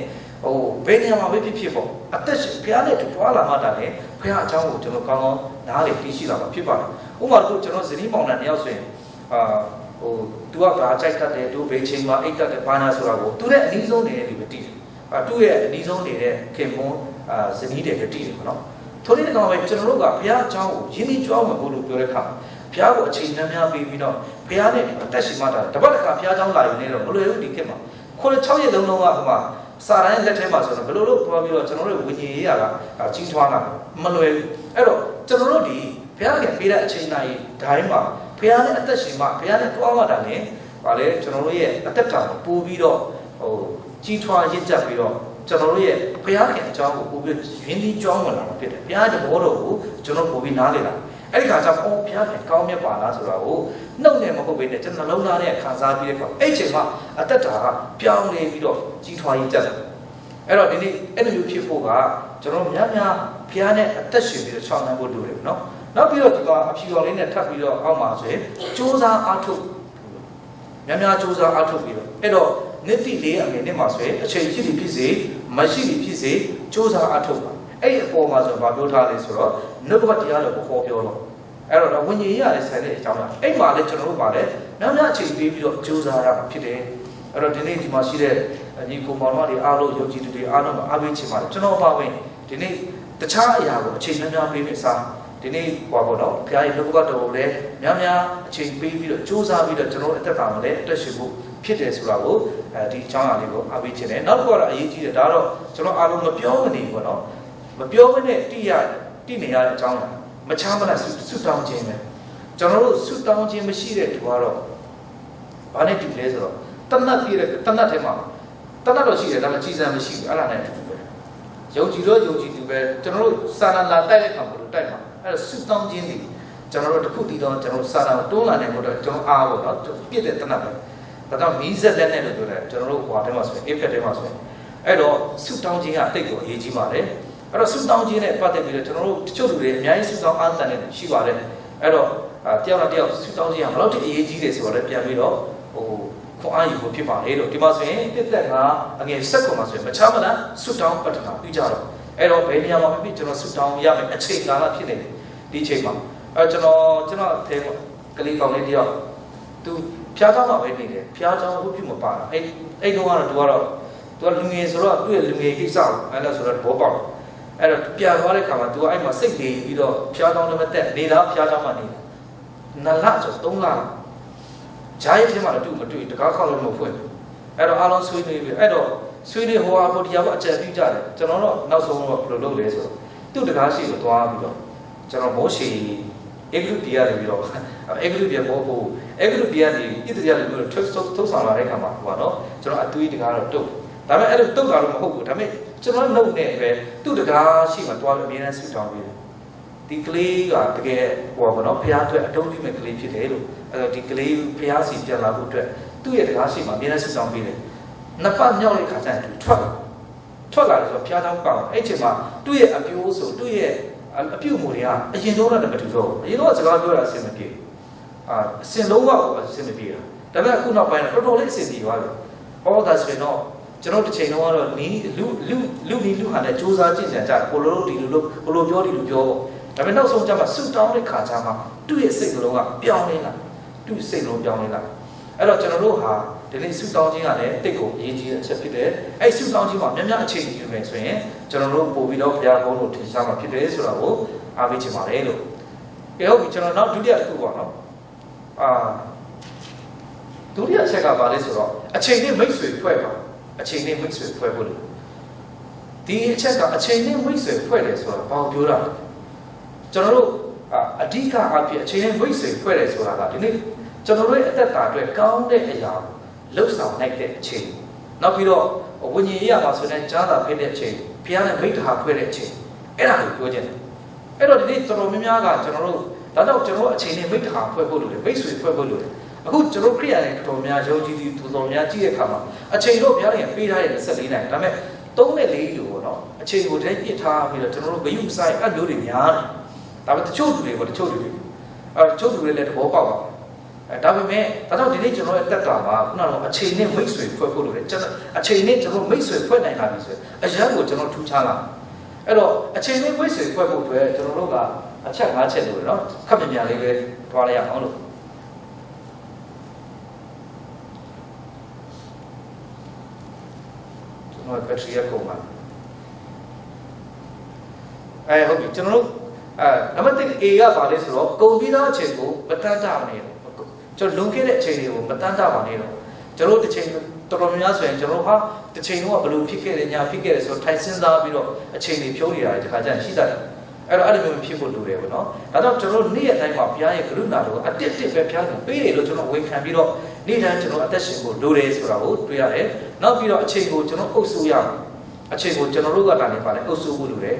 Speaker 1: ဟိုဘယ်နေရာမှာပဲဖြစ်ပေါ့အသက်ရှင်ဘုရားနဲ့တူသွားလာမှတာနဲ့ဘုရားအကြောင်းကိုကျွန်တော်ကောင်းကောင်းနားလေသိရှိလာမှာဖြစ်ပါတယ်ဥပမာတို့ကျွန်တော်ဇနီးမောင်နှံတယောက်ဆိုရင်ဟိုသူကဘာကြိုက်တတ်တယ်သူဘယ်ချိန်မှာအိတ်တတ်တယ်ဘာနာဆိုတာကိုသူနဲ့အနည်းဆုံးနေတဲ့လူပဲတည်တယ်သူ့ရဲ့အနည်းဆုံးနေတဲ့ခင်ပွန်းဇနီးတွေပဲတည်တယ်ပေါ့နော်ထိုနည်းကောင်ပဲကျွန်တော်တို့ကဘုရားအကြောင်းကိုရင်းနှီးကြွားဝင်ဖို့လို့ပြောတဲ့အခါဘုရားကိုအချိန်နှများပေးပြီးတော့ဘုရားနဲ့အသက်ရှင်မှတာတပတ်တစ်ခါဘုရားเจ้าလာယူနေတော့မလွယ်ဘူးဒီခေတ်မှာ6ရက်လုံးလုံးကဟိုမှာစာရန်လက်ထဲမှာဆိုတော့ဘယ်လိုလုပ်သွားပြီးတော့ကျွန်တော်တို့ဝิญဉ်ရေးရတာကြီးထွားလာမလွယ်ဘူးအဲ့တော့ကျွန်တော်တို့ဒီဘု ရားခင်ပေးတဲ့အချိန်တိုင်းတိုင်းမှာဘုရားနဲ့အသက်ရှင်မှဘုရားနဲ့တွားမှတာလေဗာလေကျွန်တော်တို့ရဲ့အသက်တာကိုပို့ပြီးတော့ကြီးထွားရင့်ကျက်ပြီးတော့ကျွန်တော်တို့ရဲ့ဘုရားခင်အကြောင်းကိုပို့ပြီးရင်းနှီးကြောင်းဝင်လာမှာဖြစ်တယ်ဘုရားတဘောတော်ကိုကျွန်တော်ပို့ပြီးနားလေလာအဲ့ဒီခါကျတော့ဘုရားခင်ကောင်းမြတ်ပါလားဆိုတာကိုနှုတ်နဲ့မဟုတ်ဘဲနဲ့ကျွန်တော်နှလုံးသားနဲ့ခံစားပြီးတဲ့အခါအဲ့ချိန်မှာအသက်တာကပြောင်းလဲပြီးတော့ကြီးထွားရင့်ကျက်တယ်အဲ့တော့ဒီနေ့အဲ့လိုမျိုးဖြစ်ဖို့ကကျွန်တော်များများဘုရားနဲ့အသက်ရှင်ပြီးတော့ချောင်းနှံဖို့လိုတယ်နော်နောက်ပြီးတော့ဒီကအဖြူတော်လေးနဲ့ထပ်ပြီးတော့အောက်မှာဆိုရင်စူးစမ်းအားထုတ်များများစူးစမ်းအားထုတ်ပြီးတော့အဲ့တော့နှစ်တိလေးအငယ်နဲ့မှာဆိုရင်အချိန်ရှိပြီဖြစ်စေမရှိပြီဖြစ်စေစူးစမ်းအားထုတ်ပါအဲ့ဒီအပေါ်မှာဆိုဘာပြောထားလဲဆိုတော့နှုတ်ကပတ်တရားတော်ကိုခေါ်ပြောတော့အဲ့တော့ဝိညာဉ်ရေးရတဲ့ဆိုင်တဲ့အကြောင်းလားအဲ့မှာလည်းကျွန်တော်တို့ပါလေများများအချိန်ပေးပြီးတော့စူးစမ်းရမှာဖြစ်တယ်အဲ့တော့ဒီနေ့ဒီမှာရှိတဲ့ညီကိုမောင်မတွေအားလုံးယုံကြည်သူတွေအားလုံးအားပေးချင်ပါတယ်ကျွန်တော်ပါဝင်ဒီနေ့တခြားအရာကိုအချိန်များများပေးမယ်စားဒီနေ့ဟောပေါ့နော်ဘုရားရဲ့နှုတ်ကပတ်တော်ကိုလည်းများများအချိန်ပေးပြီးတော့စူးစမ်းပြီးတော့ကျွန်တော်အသက်တာမှာလည်းအသက်ရှင်ဖို့ဖြစ်တယ်ဆိုတာကိုဒီအကြောင်းအရာလေးကိုအားပေးခြင်းနဲ့နောက်တစ်ခုကတော့အရေးကြီးတယ်ဒါတော့ကျွန်တော်အားလုံးမပြောမနေဘူးနော်မပြောမနဲ့တိနေရတဲ့အကြောင်းမချမ်းမလားဆုတောင်းခြင်းပဲကျွန်တော်တို့ဆုတောင်းခြင်းမရှိတဲ့သူကတော့ဘာနဲ့တူလဲဆိုတော့တဏှတ်ပြည့်တဲ့တဏှတ်ထဲမှာတဏှတ်တော့ရှိတယ်ဒါပေမဲ့ကြီးစံမရှိဘူးအဲ့ဒါနဲ့တူပဲယုံကြည်လို့ယုံကြည်သူပဲကျွန်တော်တို့စာနာလာတိုက်တဲ့ခါမှာလို့တိုက်မှာအဲ့တော့ဆုတောင်းခြင်းတွေကျွန်တော်တို့တစ်ခုတည်တော့ကျွန်တော်စာနာတွန်းလာနိုင်ဖို့တော့ကျွန်တော်အားပေါ့နော်ပြည့်တဲ့တဏှတ်ပဲဒါတော့မီးစက်လက်နဲ့လို့ပြောတယ်ကျွန်တော်တို့ဟွာထဲမှာဆိုရင်အိဖက်ထဲမှာဆိုရင်အဲ့တော့ဆုတောင်းခြင်းကတိတ်ကိုအရေးကြီးပါတယ်အဲ့တော့ဆုတောင်းခြင်းနဲ့ပတ်သက်ပြီးတော့ကျွန်တော်တို့တချို့လူတွေအများကြီးဆုတောင်းအားတန်နေရှိပါတယ်အဲ့တော့တယောက်နဲ့တယောက်ဆုတောင်းခြင်းကဘယ်လောက်ထိအရေးကြီးတယ်ဆိုတော့လည်းပြန်ပြီးတော့ခွန်အားယူဖို့ဖြစ်ပါလေလို့ဒီမှာဆိုရင်တစ်သက်ကအငယ်ဆက်ကုန်မှာဆိုရင်မချမ်းမလားဆုတောင်းပတ္ထနာပြုကြတော့အဲ့တော့ဘယ်နေရာမှာဖြစ်ကျွန်တော်ဆုတောင်းရမယ်အချိန်ကာလဖြစ်နေတယ်ဒီအချိန်မှာအဲ့ကျွန်တော်အထဲကလေးကောင်းလေးတယောက်သူဖျားကြောင်းမှာပဲနေတယ်ဖျားကြောင်းဟုတ်ဖြစ်မပါတာအဲ့တုန်းကတော့သူကလူငယ်ဆိုတော့သူ့ရဲ့လူငယ်ကိစ္စအဲ့လိုဆိုတော့ဘောပေါက်အဲ့တော့ပြန်သွားတဲ့ခါမှာသူကအဲ့မှာစိတ်တည်ပြီးတော့ဖျားကြောင်းလည်းမတက်နေလားဖျားကြောင်းမှာနေနှစ်လဆို3လဂျားရဲ့ထဲမှာတော့သူ့မတွေ့တကားခေါက်လို့မဖွင့်အဲ့တော့အားလုံးဆွေးနွေးပြီးအဲ့တော့ဆွေးနွေးဟိုအဖို့တရားကအကြံပြုကြတယ်ကျွန်တော်တော့နောက်ဆုံးတော့ဘယ်လိုလုပ်လဲဆိုတော့သူ့တကားရှိကိုသွားပြီးတော့ကျွန်တော်မိုးရှည်အေဂရုပြည်ရတယ်ပြီးတော့အေဂရုပြည်ဘောဖို့အေဂရုပြည်ကနေဣသရေလလူမျိုးထုတ်ဆောင်လာတဲ့ခါမှာဟိုပါတော့ကျွန်တော်အသွေးတကားတော့တုတ်ဒါပေမဲ့အဲ့လိုတုတ်တာတော့မဟုတ်ဘူးဒါပေမဲ့ကျွန်တော်နှုတ်နဲ့ပဲသူ့တကားရှိမှသွားပြီးအမြဲတမ်းဆူတောင်းပြီးတယ်ဒီကလေးကတကယ်ဟိုပါတော့ဘုရားအတွက်အတုံးကြီးမဲ့ကလေးဖြစ်တယ်လို့အဲ့တော့ဒီကလေးဘုရားစီပြန်လာဖို့အတွက်သူ့ရဲ့တကားရှိမှအမြဲတမ်းဆူတောင်းပြီးတယ်နှစ်ပတ်မြောက်တဲ့ခါကျရင်သူထွက်လာတယ်ဆိုတော့ဘုရားတောင်းပါအဲ့ချိန်မှာသူ့ရဲ့အပြိုးဆိုသူ့ရဲ့အပြုတ်မှုတွေကအရင်တော့လည်းမတူတော့အရင်တော့စကားပြောတာအဆင်မပြေအစင်လုံးဝအဆင်မပြေတာဒါပေမဲ့အခုနောက်ပိုင်းတော့တော်တော်လေးအဆင်ပြေသွားတယ်အော်ဒါဆိုရင်တော့ကျွန်တော်တစ်ချိန်လုံးကတော့နီးလူဟာနဲ့စူးစမ်းကြည့်ကြတယ်ကိုလိုဒီလိုပြောဒီလိုပြောပေါ့ဒါပေမဲ့နောက်ဆုံးကျမှဆူတောင်းတဲ့ခါကျမှသူ့ရဲ့စိတ်ကလေးကပြောင်းနေတာသူ့စိတ်လုံးပြောင်းနေတာအဲ့တော့ကျွန်တော်တို့ဟာဒီနေ့ဆူတောင်းခြင်းကလည်းတိတ်ကိုအရေးကြီးတဲ့အချက်ဖြစ်တယ်အဲ့ဆူတောင်းခြင်းမှာများများအချိန်ယူမယ်ဆိုရင်ကျွန်တော်တို့ပို့ပြီးတော့ဘုရားဘုန်းတော်ထင်ရှားမှာဖြစ်တယ်ဆိုတာကိုအားပေးချင်ပါတယ်လို့ကဲဟုတ်ပြီကျွန်တော်နောက်ဒုတိယတစ်ခုပေါ့နော်ဒုတိယအချက်ကဘာလဲဆိုတော့အချိန်နဲ့မိတ်ဆွေဖွဲ့ပါအချိန်နဲ့မိတ်ဆွေဖွဲ့ဖို့လို့ဒီအချက်ကအချိန်နဲ့မိတ်ဆွေဖွဲ့တယ်ဆိုတာဘာကိုပြောတာလဲကျွန်တော်တို့အဓိကအားဖြင့်အချိန်နဲ့မိတ်ဆွေဖွဲ့တယ်ဆိုတာကဒီနေ့ကျွန်တော်တို့ရဲ့အသက်တာအတွက်ကောင်းတဲ့အရာလှုပ်ဆောင်နိုင်တဲ့အချိန်နောက်ပြီးတော့ဝိညာဉ်ရေးရမှာဆိုတဲ့ကြားတာဖြစ်တဲ့အချိန်ဘုရားနဲ့မိတ္တဟာဖွဲ့တဲ့အချိန်အဲ့ဒါကိုပြောချင်တယ်အဲ့တော့ဒီနေ့တော်တော်များများကကျွန်တော်တို့ဒါတော့ကျွန်တော်အချိန်နဲ့မိတ္တဟာဖွဲ့ဖို့လိုတယ်မိတ်ဆွေဖွဲ့ဖို့လိုတယ်အခုကျွန်တော်ခရိယာနဲ့တော်တော်များယုံကြည်သူတော်တော်များကြည့်တဲ့အခါမှာအချိန်တော့ဘုရားနဲ့ပေးထားတဲ့24နိုင်ဒါပေမဲ့3နဲ့4လို့ပေါ့နော်အချိန်ကိုတည်းပြစ်ထားပြီးတော့ကျွန်တော်တို့ဂယုဆိုင်အဲ့လိုတွေများတယ်ဒါပေမဲ့တချို့လူတွေပေါ့တချို့လူတွေလည်းသဘောပေါက်ပါဒါပေမဲ့ဒါတော့ဒီနေ့ကျွန်တော်ရဲ့တက်တာမှာခုနကတော့အချိန်နဲ့မိတ်ဆွေဖွဲ့ဖို့လိုတယ်ကျွန်တော်အချိန်နဲ့ကျွန်တော်မိတ်ဆွေဖွဲ့နိုင်တာပြီဆိုရင်အရန်ကိုကျွန်တော်ထူးခြားလာအဲ့တော့အချိန်နဲ့မိတ်ဆွေဖွဲ့ဖို့အတွက်ကျွန်တော်တို့ကအချက်5ချက်လိုတယ်နော်ခပ်မြန်လေးပဲတွားလိုက်ရအောင်လို့ကျွန်တော်ဘက်ထရီကုန်ပါဟုတ်ပြီကျွန်တော်တို့နံပါတ်1 A ကဘာလဲဆိုတော့ကုန်ပြီးသားအချိန်ကိုမတန်းတမနေဘူးကျွန်တော်လွန်ခဲ့တဲ့အချိန်တွေကိုမတန်းတပါနဲ့တော့ကျွန်တော်တစ်ချိန်တော်တော်များဆိုရင်ကျွန်တော်ဟာတစ်ချိန်တော့ဘယ်လိုဖြစ်ခဲ့တယ်ညာဖြစ်ခဲ့တယ်ဆိုတော့ထိုင်စဉ်းစားပြီးတော့အချိန်တွေဖြုံးနေတာဒီခါကျရင်ရှိတတ်တယ် အဲ့လိုမျိုးဖြစ်ဖို့လိုတယ်ပေါ့နော်ဒါကြောင့်ကျွန်တော်နေ့ရက်တိုင်းမှာဘုရားရဲ့ကရုဏာတော်အတစ်တစ်ပဲဘုရားကပေးတယ်လို့ကျွန်တော်ဝန်ခံပြီးတော့နေ့တိုင်းကျွန်တော်အသက်ရှင်ဖို့လိုတယ်ဆိုတာကိုတွေ့ရတယ်နောက်ပြီးတော့အချိန်ကိုကျွန်တော်အုပ်စိုးရအောင်အချိန်ကိုကျွန်တော်တို့ကတာနေပါလေအုပ်စိုးဖို့လိုတယ်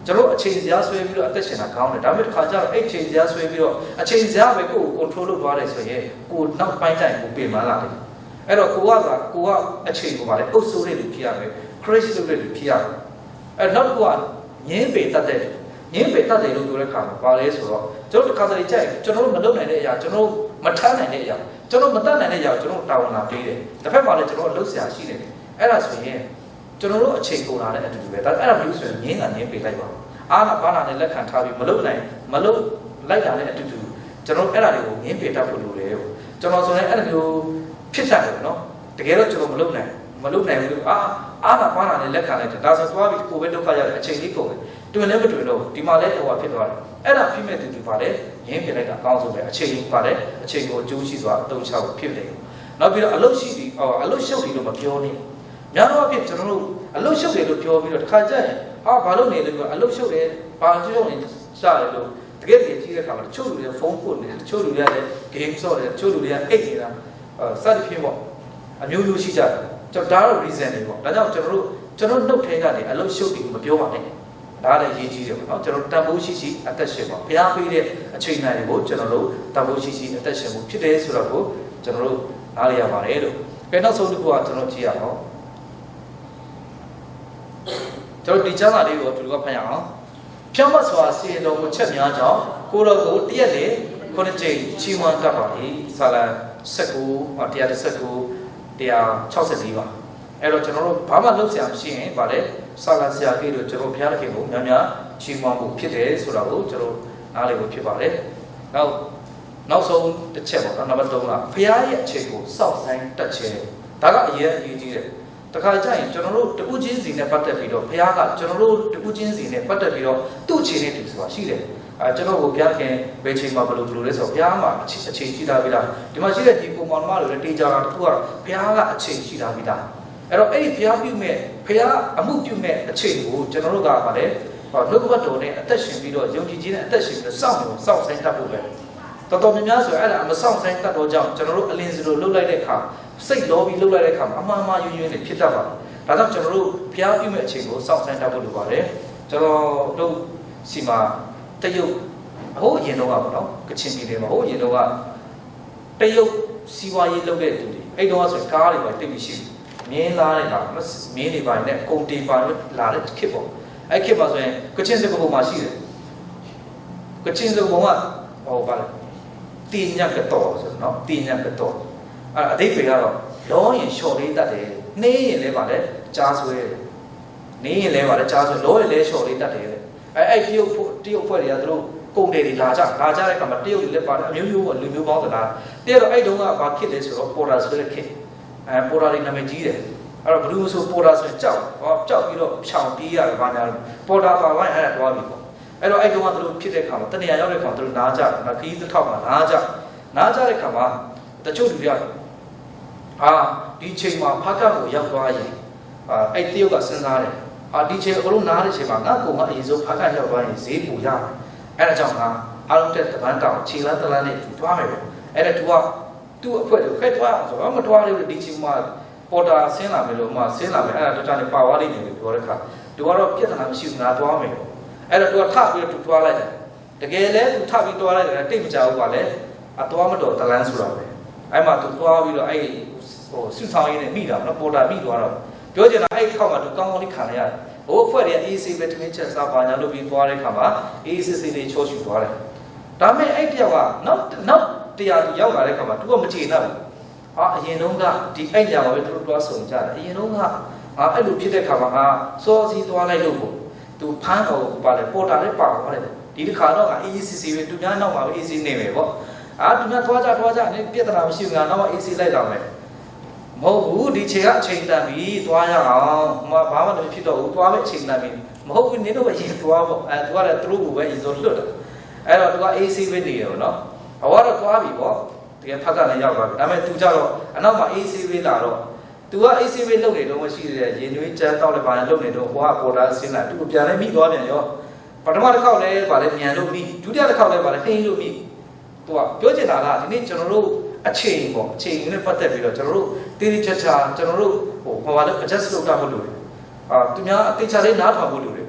Speaker 1: ကျွန်တော်အချိန်စရာဆွဲပြီးတော့အသက်ရှင်တာကောင်းတယ်ဒါပေမဲ့တစ်ခါကျတော့အဲ့အချိန်စရာဆွဲပြီးတော့အချိန်စရာပဲကိုယ်ကို control လုပ်သွားတယ်ဆိုရင်ကိုနောက်ပိုင်းတိုင်းကိုပြင်မလာတယ်အဲ့တော့ကိုကအချိန်ကိုပါလေအုပ်စိုးတဲ့လူဖြစ်ရမယ် crazy လုပ်တဲ့လူဖြစ်ရမယ်အဲ့နောက်တစ်ခုကငင်းပေတတ်တဲ့ငင်းပေတတ်တယ်လို့ပြောတဲ့ခါမှာပါလဲဆိုတော့ကျွန်တော်တစ်ခါတလေကြိုက်ကျွန်တော်မလုပ်နိုင်တဲ့အရာကျွန်တော်မထမ်းနိုင်တဲ့အရာကျွန်တော်မတတ်နိုင်တဲ့အရာကျွန်တော်တာဝန်လာပေးတယ်တစ်ဖက်မှာလည်းကျွန်တော်လှုပ်ရှားရှိနေတယ်အဲ့ဒါဆိုရင်ကျွန်တော်တို့အချိန်ကုန်လာတဲ့အတူတူပဲဒါအဲ့ဒါမျိုးဆိုရင်ငင်းတာငင်းပေလိုက်ပါအားနာဘာနာနဲ့လက်ခံထားပြီးမလုပ်လိုက်တာနဲ့အတူတူကျွန်တော်အဲ့ဒါတွေကိုငင်းပေတတ်ဖို့လိုတယ်ကျွန်တော်ဆိုရင်အဲ့ဒါမျိုးဖြစ်တတ်တယ်နော်တကယ်တော့ကျွန်တော်မလုပ်နိုင်ဘူးလို့အားနာဘာနာနဲ့လက်ခံလိုက်တယ်ဒါဆိုသွားပြီးကိုယ်ပဲဒုက္ခရတဲ့အချိန်လေးကုန်တယ်တွင်လည်းမတွင်တော့ဒီမှာလည်းဟိုဖြစ်သွားတယ်အဲ့ဒါဖြစ်မဲ့တူပါလေငင်းပြလိုက်တာအကောင်းဆုံးပဲအချိန်ပါလေအချိန်ကိုအကျိုးရှိစွာအသုံးချဖို့ဖြစ်တယ်နောက်ပြီးတော့အလုတ်ရှိပြီးအလုတ်ရှုပ်ပြီးတော့မပြောနဲ့များတော့အဖြစ်ကျွန်တော်တို့အလုတ်ရှုပ်တယ်လို့ပြောပြီးတော့တစ်ခါကျရင်ဘာလို့နေလဲဆိုတော့အလုတ်ရှုပ်တယ်ဘာရှုပ်နေစားတယ်လို့တကယ်ကြီးတဲ့အခါမှာတချို့လူတွေဖုန်းပို့နေတယ်တချို့လူတွေကလည်း game ဆော့တယ်တချို့လူတွေကအိတ်နေတာစသဖြင့်ပေါ့အမျိုးမျိုးရှိကြတယ်ကျွန်တော်ဒါတော့ reason တွေပေါ့ဒါကြောင့်ကျွန်တော်နှုတ်ထဲကနေအလုတ်ရှုပ်ပြီးမပြောပါနဲ့ဒါလည်းရေးကြည့်တယ်ပေါ့နော်ကျွန်တော်တန်ဖိုးရှိအသက်ရှင်ပါဘုရားပေးတဲ့အချိန်တိုင်းကိုကျွန်တော်တို့တန်ဖိုးရှိအသက်ရှင်မှုဖြစ်တယ်ဆိုတော့ကိုကျွန်တော်တို့နားလည်ရပါတယ်လို့ပြန်နောက်ဆုံးတစ်ခုကကျွန်တော်ကြည့်ရအောင်ကျွန်တော်ဒီကျမ်းစာလေးကိုဒီလိုကဖတ်ရအောင်ဖြောင့်မတ်စွာစီရင်တော်မူချက်များကြောင့်ကိုတော်ကိုတရက်လေခုနှစ်ကြိမ်ချီးမွမ်းတတ်ပါ၏ဆာလံ19 164ပါအဲ့တော့ကျွန်တော်တို့ဘာမှလုပ်စရာမရှိရင်ဗါလေဆာလံဆရာကြီးတို့ကျွန်တော်ဘုရားသခင်ကိုများများချီးမွမ်းဖို့ဖြစ်တယ်ဆိုတာကိုကျွန်တော်နားလည်ဖို့ဖြစ်ပါတယ်နောက်ဆုံးတစ်ချက်ပေါ့နော်နံပါတ်3ကဘုရားရဲ့အချိန်ကိုစောင့်ဆိုင်တတ်ခြင်းဒါကအရေးကြီးတယ်တခါကျရင်ကျွန်တော်တို့တကူချင်းစီနဲ့ပတ်သက်ပြီးတော့ဘုရားကကျွန်တော်တို့တကူချင်းစီနဲ့ပတ်သက်ပြီးတော့သူ့အခြေအနေတူဆိုတာရှိတယ်ကျွန်တော်ကိုဘုရားခင်ဘယ်ချိန်မှာဘယ်လိုလဲဆိုတော့ဘုရားမှာအချိန်ရှိတာပြီလားဒီမှာရှိတဲ့ဒီပုံပေါ်မှာလို့လည်းတေးကြတာတခုကဘုရားကအချိန်ရှိတာပြီလားအဲ့တော့အဲ့ဒီဘုရားပြုမဲ့ဘုရားအမှုပြုမဲ့အချိန်ကိုကျွန်တော်တို့ကဗါတယ်နှုတ်ကပတ်တော်နဲ့အသက်ရှင်ပြီးတော့ယုံကြည်ခြင်းနဲ့အသက်ရှင်ပြီးတော့စောင့်ဆိုင်တတ်ဖို့ပဲတော်များများဆိုအဲ့ဒါမစောင့်ဆိုင်တတ်တော့ကြောင့်ကျွန်တော်တို့အလင်းစလိုလှုပ်လိုက်တဲ့အခါစိတ်လောပြီးလှုပ်လိုက်တဲ့အခါမှာအမှားယွင်းနဲ့ဖြစ်တတ်ပါတယ်ဒါကြောင့်ကျွန်တော်တို့ဘုရားပြုမဲ့အချိန်ကိုစောင့်ဆိုင်တတ်ဖို့လိုပါတယ်ကျွန်တော်တို့စီမှာတရုတ်ဟိုအရင်တော့ပေါ့နော်ကချင်ပြည်နယ်မှာဟိုအရင်တော့တရုတ်စီဝါရေးလုပ်တဲ့သူတွေအဲ့တော့ဆိုကားတွေပါတိတ်ပြီးရှိမြင်းလာတဲ့ကမြင်းတွေပါနဲ့ကုန်တင်ပါလာတဲ့ခစ်ပေါ့အဲ့ခစ်မှာဆိုရင်ကချင်စကားပုံမှာရှိတယ်ကချင်စကားပုံကဟောပါလေတင်ညက်ကတော့ဆိုတော့တင်ညက်ကတော့အဲ့အတိတ်တွေကတော့လောရင်လျှော်လေးတတ်တယ်နှေးရင်လည်းပါလေကြားဆွဲနေရင်လည်းပါလေကြားဆွဲလောရင်လည်းလျှော်လေးတတ်တယ်အဲ့တရုတ်ဖွဲ့တွေကသူတို့ကုန်တယ်တွေလာကြတဲ့အခါမှာတရုတ်တွေလည်းပါတယ်အမျိုးမျိုးပေါ့လူမျိုးပေါင်းသလားတကယ်တော့အဲ့တုန်းကဘာခစ်လဲဆိုတော့ပေါ်တာဆိုတဲ့ခစ်ပေါ်တာတွေနာမည်ကြီးတယ်အဲ့တော့ဘလူးဆိုပေါ်တာဆိုကြောက်ပြီးတော့ဖြောင်ပြေးရတယ်ဘာညာပေါ်တာပါဝိုင်းအဲ့ဒါတွားပြီပေါ့အဲ့တော့အဲ့တုန်းကသူတို့ဖြစ်တဲ့အခါမှာတနေရာရောက်တဲ့အခါသူတို့နားကြခီးတစ်ထောက်မှာနားကြတဲ့အခါမှာတချို့လူတွေကဒီချိန်မှာဖားကတ်ကိုရောက်သွားရင်အဲ့တရုတ်ကစဉ်းစားတယ်ဒီချိန်အလုံးနားတဲ့ချိန်မှာငါကောင်ကအရင်ဆုံးဖားကတ်ရောက်သွားရင်ဈေးပူရမယ်အဲ့ဒါကြောင့်ငါအားလုံးတက်တပန်းတောင်ခြေလန်းတလန်းနဲ့တူသွားမယ်ပဲအဲ့ဒါသူ့အဖွဲ့ကိုခက်သွားဆိုတော့မတွားလို့ဒီချိန်မှာပေါ်တာဆင်းလာမယ်လို့ဆင်းလာမယ်အဲ့ဒါတော့တပါဝါလိမ့်မယ်လို့ပြောတဲ့အခါသူကတော့ပြဿနာမရှိဘူးငါတွားမယ်အဲ့တော့သူကထပြီးတော့တွားလိုက်တယ်တကယ်လဲသူထပြီးတွားလိုက်တယ်တိတ်မကြဘူးပါလေအတွားမတော်တလန်းဆိုတာပဲအဲ့မှာသူတွားပြီးတော့အဲ့စွန့်ဆောင်ရင်းနဲ့မိတာနော်ပေါ်တာမိသွားတော့ပြောချင်တာအဲ့ခေါက်မှာသူကောင်းကောင်းလေးခံလိုက်ရတယ်ဟိုအဖွဲ့တွေက AC ပဲတမင်ချက်စားပါညာလို့ပြီးသွားတဲ့ခါမှာ AC လေးချောချူသွားတယ်ဒါပေမဲ့အဲ့တယောက်ကနောက်တရားသူရောက်လာတဲ့ခါမှာသူကမချေနှက်ဘူးအရင်တုန်းကဒီအဲ့ညာမှာပဲသူတို့တွားဆုံကြတယ်အရင်တုန်းကအဲ့လိုဖြစ်တဲ့ခါမှာစောစီးသွားလိုက်လို့သူဖမ်းတော့ပါလေပေါ်တာလည်းပါသွားတယ်ဒီတစ်ခါတော့ AC ပဲသူများနောက်မှာပဲ AC နေမယ်ပေါ့သူများတွားကြနေပြဿနာမရှိဘူးငါနောက်မှ AC လိုက်လာမယ်မဟုတ်ဘူးဒီချိန်ကအချိန်တန်ပြီသွားရအောင်ဘာမှမဖြစ်တော့ဘူးသွားမဲ့အချိန်တန်ပြီမဟုတ်ဘူးနင်တို့ပဲရင်သွားပေါ့သူကလည်းသူတို့ကိုပဲရင်စိုးလွတ်တယ်အဲ့တော့သူက AC ပဲနေတယ်ပေါ့နော်အဝါတော့သွားပြီပေါ့တကယ်ဖက်ကလည်းရောက်သွားပြီဒါပေမဲ့သူကြတော့အနောက်မှာ AC ပဲလာတော့သူက AC ပဲလုံနေတော့မရှိသေးတယ်ရင်နွေးချမ်းတောက်လည်းပါလုပ်နေတော့ဟိုကပေါ်တာဆင်းလာသူပြန်လဲမိသွားပြန်ရော ပထမတစ်ခေါက်လည်းဗာလဲမြန်လို့ပြီးဒုတိယတစ်ခေါက်လည်းဗာလဲနှင်းလို့ပြီးသူကပြောချင်တာကဒီနေ့ကျွန်တော်တို့အချိန်ပေါ့အချိန်နဲ့ပတ်သက်ပြီးတော့ကျွန်တော်တို့တေးသေးချာချာကျွန်တော်တို့ဟိုဘာလဲ adjust လုပ်တာဖို့လိုတယ်သူများအသေးချာလေးနားထောင်ဖို့လိုတယ်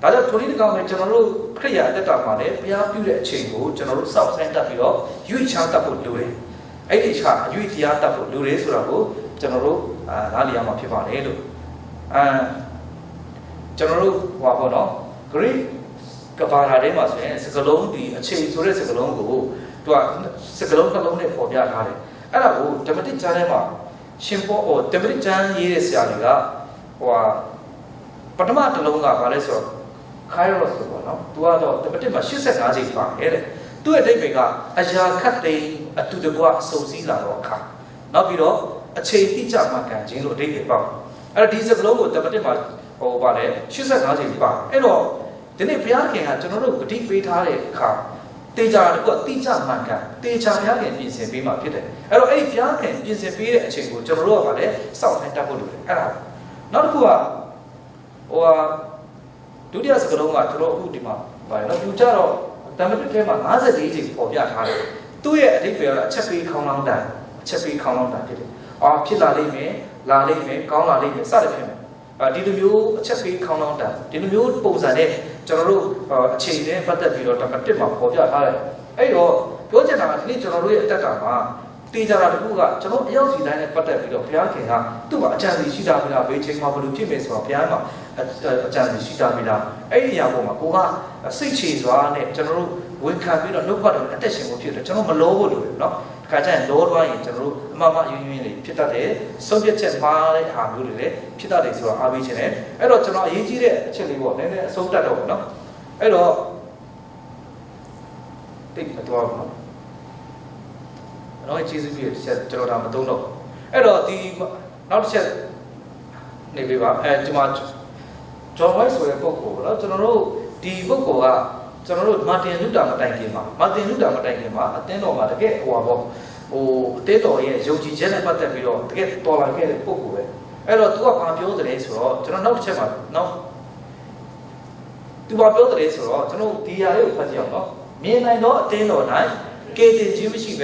Speaker 1: ဒါကြောင့်ထိုနည်းတစ်ကောင်ပဲကျွန်တော်တို့ခရိယာအသက်တာမှာလည်းဘုရားပြုတဲ့အချိန်ကိုကျွန်တော်တို့စောင့်ဆိုင်တက်ပြီးတော့ရွေ့ချတတ်ဖို့လိုတယ်အဲ့ဒီချာရွေ့တရားတတ်ဖို့လိုတယ်ဆိုတာကိုကျွန်တော်တို့နားလည်ရမှာဖြစ်ပါတယ်လို့ကျွန်တော်တို့ဟောပေါ့နော် Greek ကဘာသာထဲမှာဆိုရင်စကားလုံးဒီအချိန်ဆိုတဲ့စကားလုံးကိုသူကစကားလုံးတစ်လုံးနဲ့ပေါ်ပြထားတယ်အဲ့ဒါကိုဓမ္မတိကျမ်းထဲမှာရှင်ပေါ်ဓမ္မတိကျမ်းရေးတဲ့ဆရာတွေကဟိုပထမတစ်လုံးကဘာလဲဆိုတော့ Kairos ဆိုပေါ့နော်သူကတော့ဓမ္မတိမှာ85ချိန်ပါတယ်တဲ့သူ့ရဲ့အဓိပ္ပာယ်ကအရာခတ်တိန်အတူတကွစုံစည်းလာတော့အခါနောက်ပြီးတော့အချိန်တိကျမှကန်ခြင်းလို့အဓိပ္ပာယ်ပေါ့အဲ့တော့ဒီစကားလုံးကိုဓမ္မတိမှာဟိုဗာလဲ85ချိန်ပါအဲ့တော့ဒီနေ့ဘုရားခင်ကကျွန်တော်တို့ဂတိပေးထားတဲ့အခါတေချာတကူတိကျမှန်ကန်တေချာဘုရားခင်ပြင်ဆင်ပေးမှာဖြစ်တယ်အဲ့တော့အဲ့ဒီဘုရားခင်ပြင်ဆင်ပေးတဲ့အချိန်ကိုကျွန်တော်တို့ကဗာလဲစောင့်ထိုင်တတ်ဖို့လိုတယ်အဲ့ဒါနောက်တစ်ခုကဟိုဒုတိယစကားလုံးကကျွန်တော်အခုဒီမှာဗာလဲနော်ပြကြတော့တမန်တော်ထဲမှာ54ချိန်ပေါ်ပြထားတယ်သူ့ရဲ့အဓိပ္ပာယ်ကအချက်ပေးခေါင်းလောင်းတာအချက်ပေးခေါင်းလောင်းတာဖြစ်တယ်ဖြစ်လာလိမ့်မယ်လာလိမ့်မယ်ကောင်းလာလိမ့်မယ်စသဖြင့်ဒီလိုမျိုးအချက်ပေးခေါင်းလောင်းတာဒီလိုမျိုးပုံစံနဲ့ကျွန်တော်တို့အချိန်နဲ့ပတ်သက်ပြီးတော့တမန်တော်မှာပေါ်ပြထားတယ်အဲ့တော့ပြောချင်တာကဒီနေ့ကျွန်တော်တို့ရဲ့အတက်ကမှာတေချာတာတခုကကျွန်တော်အရောက်စီတိုင်းနဲ့ပတ်သက်ပြီးတော့ဘုရားခင်ကသူ့မှာအကြံစီရှိတာပြတာဘေးချိန်မှာဘယ်လိုဖြစ်မယ်ဆိုတော့ဘုရားမှာအကြံစီရှိတာပြတာအဲ့ဒီအရာပေါ်မှာကိုကစိတ်ချစွာနဲ့ကျွန်တော်တို့ဝန်ခံပြီးတော့နှုတ်ဖတ်တော့အသက်ရှင်ဖို့ဖြစ်တယ်ကျွန်တော်မလောဖို့လိုတယ်နော်ခါကျရင်လောသွားရင်ကျွန်တော်တို့အမှန်မှယဉ်ယဉ်လေးဖြစ်တတ်တယ်ဆုံးဖြတ်ချက်မှားတဲ့အားမျိုးတွေလည်းဖြစ်တတ်တယ်ဆိုတော့အားပေးခြင်းနဲ့အဲ့တော့ကျွန်တော်အရေးကြီးတဲ့အချက်လေးပေါ့နည်းနည်းအဆုံးတတ်တော့ပေါ့နော်အဲ့တော့တိတ်မတော်ဘူးနော်ကျေးဇူးပြုချက်ကျွန်တော်ဒါမသုံးတော့အဲ့တော့ဒီနောက်တစ်ချက်နေပြပါဒီမှာဂျွန်ဝိုက်ဆိုတဲ့ပုဂ္ဂိုလ်နော်ကျွန်တော်တို့ဒီပုဂ္ဂိုလ်ကကျွန်တော်တို့မာတင်လူတာမတိုင်ခင်မှာအသင်းတော်မှာတကယ်ဟိုပါပေါ့အသင်းတော်ရဲ့ယုံကြည်ချက်နဲ့ပတ်သက်ပြီးတော့တကယ်တော်လာခဲ့တဲ့ပုဂ္ဂိုလ်ပဲအဲ့တော့သူကဘာပြောတယ်ဆိုတော့ကျွန်တော်နောက်တစ်ချက်မှာနော်သူဘာပြောတယ်ဆိုတော့ကျွန်တော်ဒီຢာလေးကိုဖတ်ကြည့်အောင်နော်မြင်နိုင်တော့အသင်းတော်၌ကဲတင်ခြင်းမရှိပဲ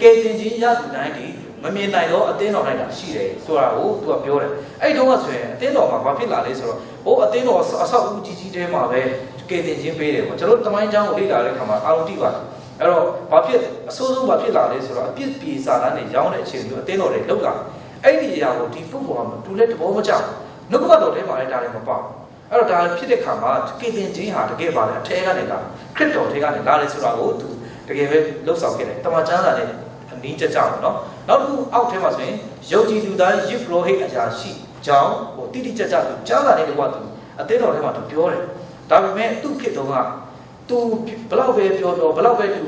Speaker 1: ကဲတင်ခြင်းရသူတိုင်းဒီမမြင်နိုင်တော့အသင်းတော်၌တာရှိတယ်ဆိုတာကိုသူကပြောတယ်အဲ့တုန်းကဆိုရင်အသင်းတော်မှာဘာဖြစ်လာလဲဆိုတော့အသင်းတော်အဆောက်အဦကြီးတဲမှာပဲကဲတင်ခြင်းပေးတယ်ပေါ့ကျွန်တော်တမိုင်းချောင်းကိုလေ့လာတဲ့အခါမှာအာရုံတိပါတယ်အဲ့တော့ဘာဖြစ်အဆိုးဆုံးဘာဖြစ်လာလဲဆိုတော့အပြစ်ပြေစာတန်းတွေရောင်းတဲ့အချိန်မျိုးအသင်းတော်တွေလောက်လာအဲ့ဒီအရာကိုဒီပုဂ္ဂိုလ်ကတူလက်တဘောမကျနှုတ်ကပတ်တော်ထဲမှာလည်းဒါတွေမပေါ့အဲ့တော့ဒါဖြစ်တဲ့ခါမှာကဲတင်ခြင်းဟာတကယ်ပါလေအထဲကနေလာခရစ်တော်ထဲကနေလာတယ်ဆိုတာကိုသူတကယ်ပဲလှုပ်ဆောင်ခဲ့တယ်တမန်ကျမ်းစာနဲ့အနည်းကြကြပေါ့နော်နောက်တစ်ခုအောက်ထဲမှာဆိုရင်ယုံကြည်သူတိုင်းယစ်ပရောဟိတ်အရာရှိကြောင်းတိတိကျကျသူကျမ်းစာနဲ့တကွာသူအသင်းတော်ထဲမှာသူပြောတယ်ဒါပေမဲ့သူ့ခေတ်တုန်းကသူဘလောက်ပဲပြောဘလောက်ပဲသူ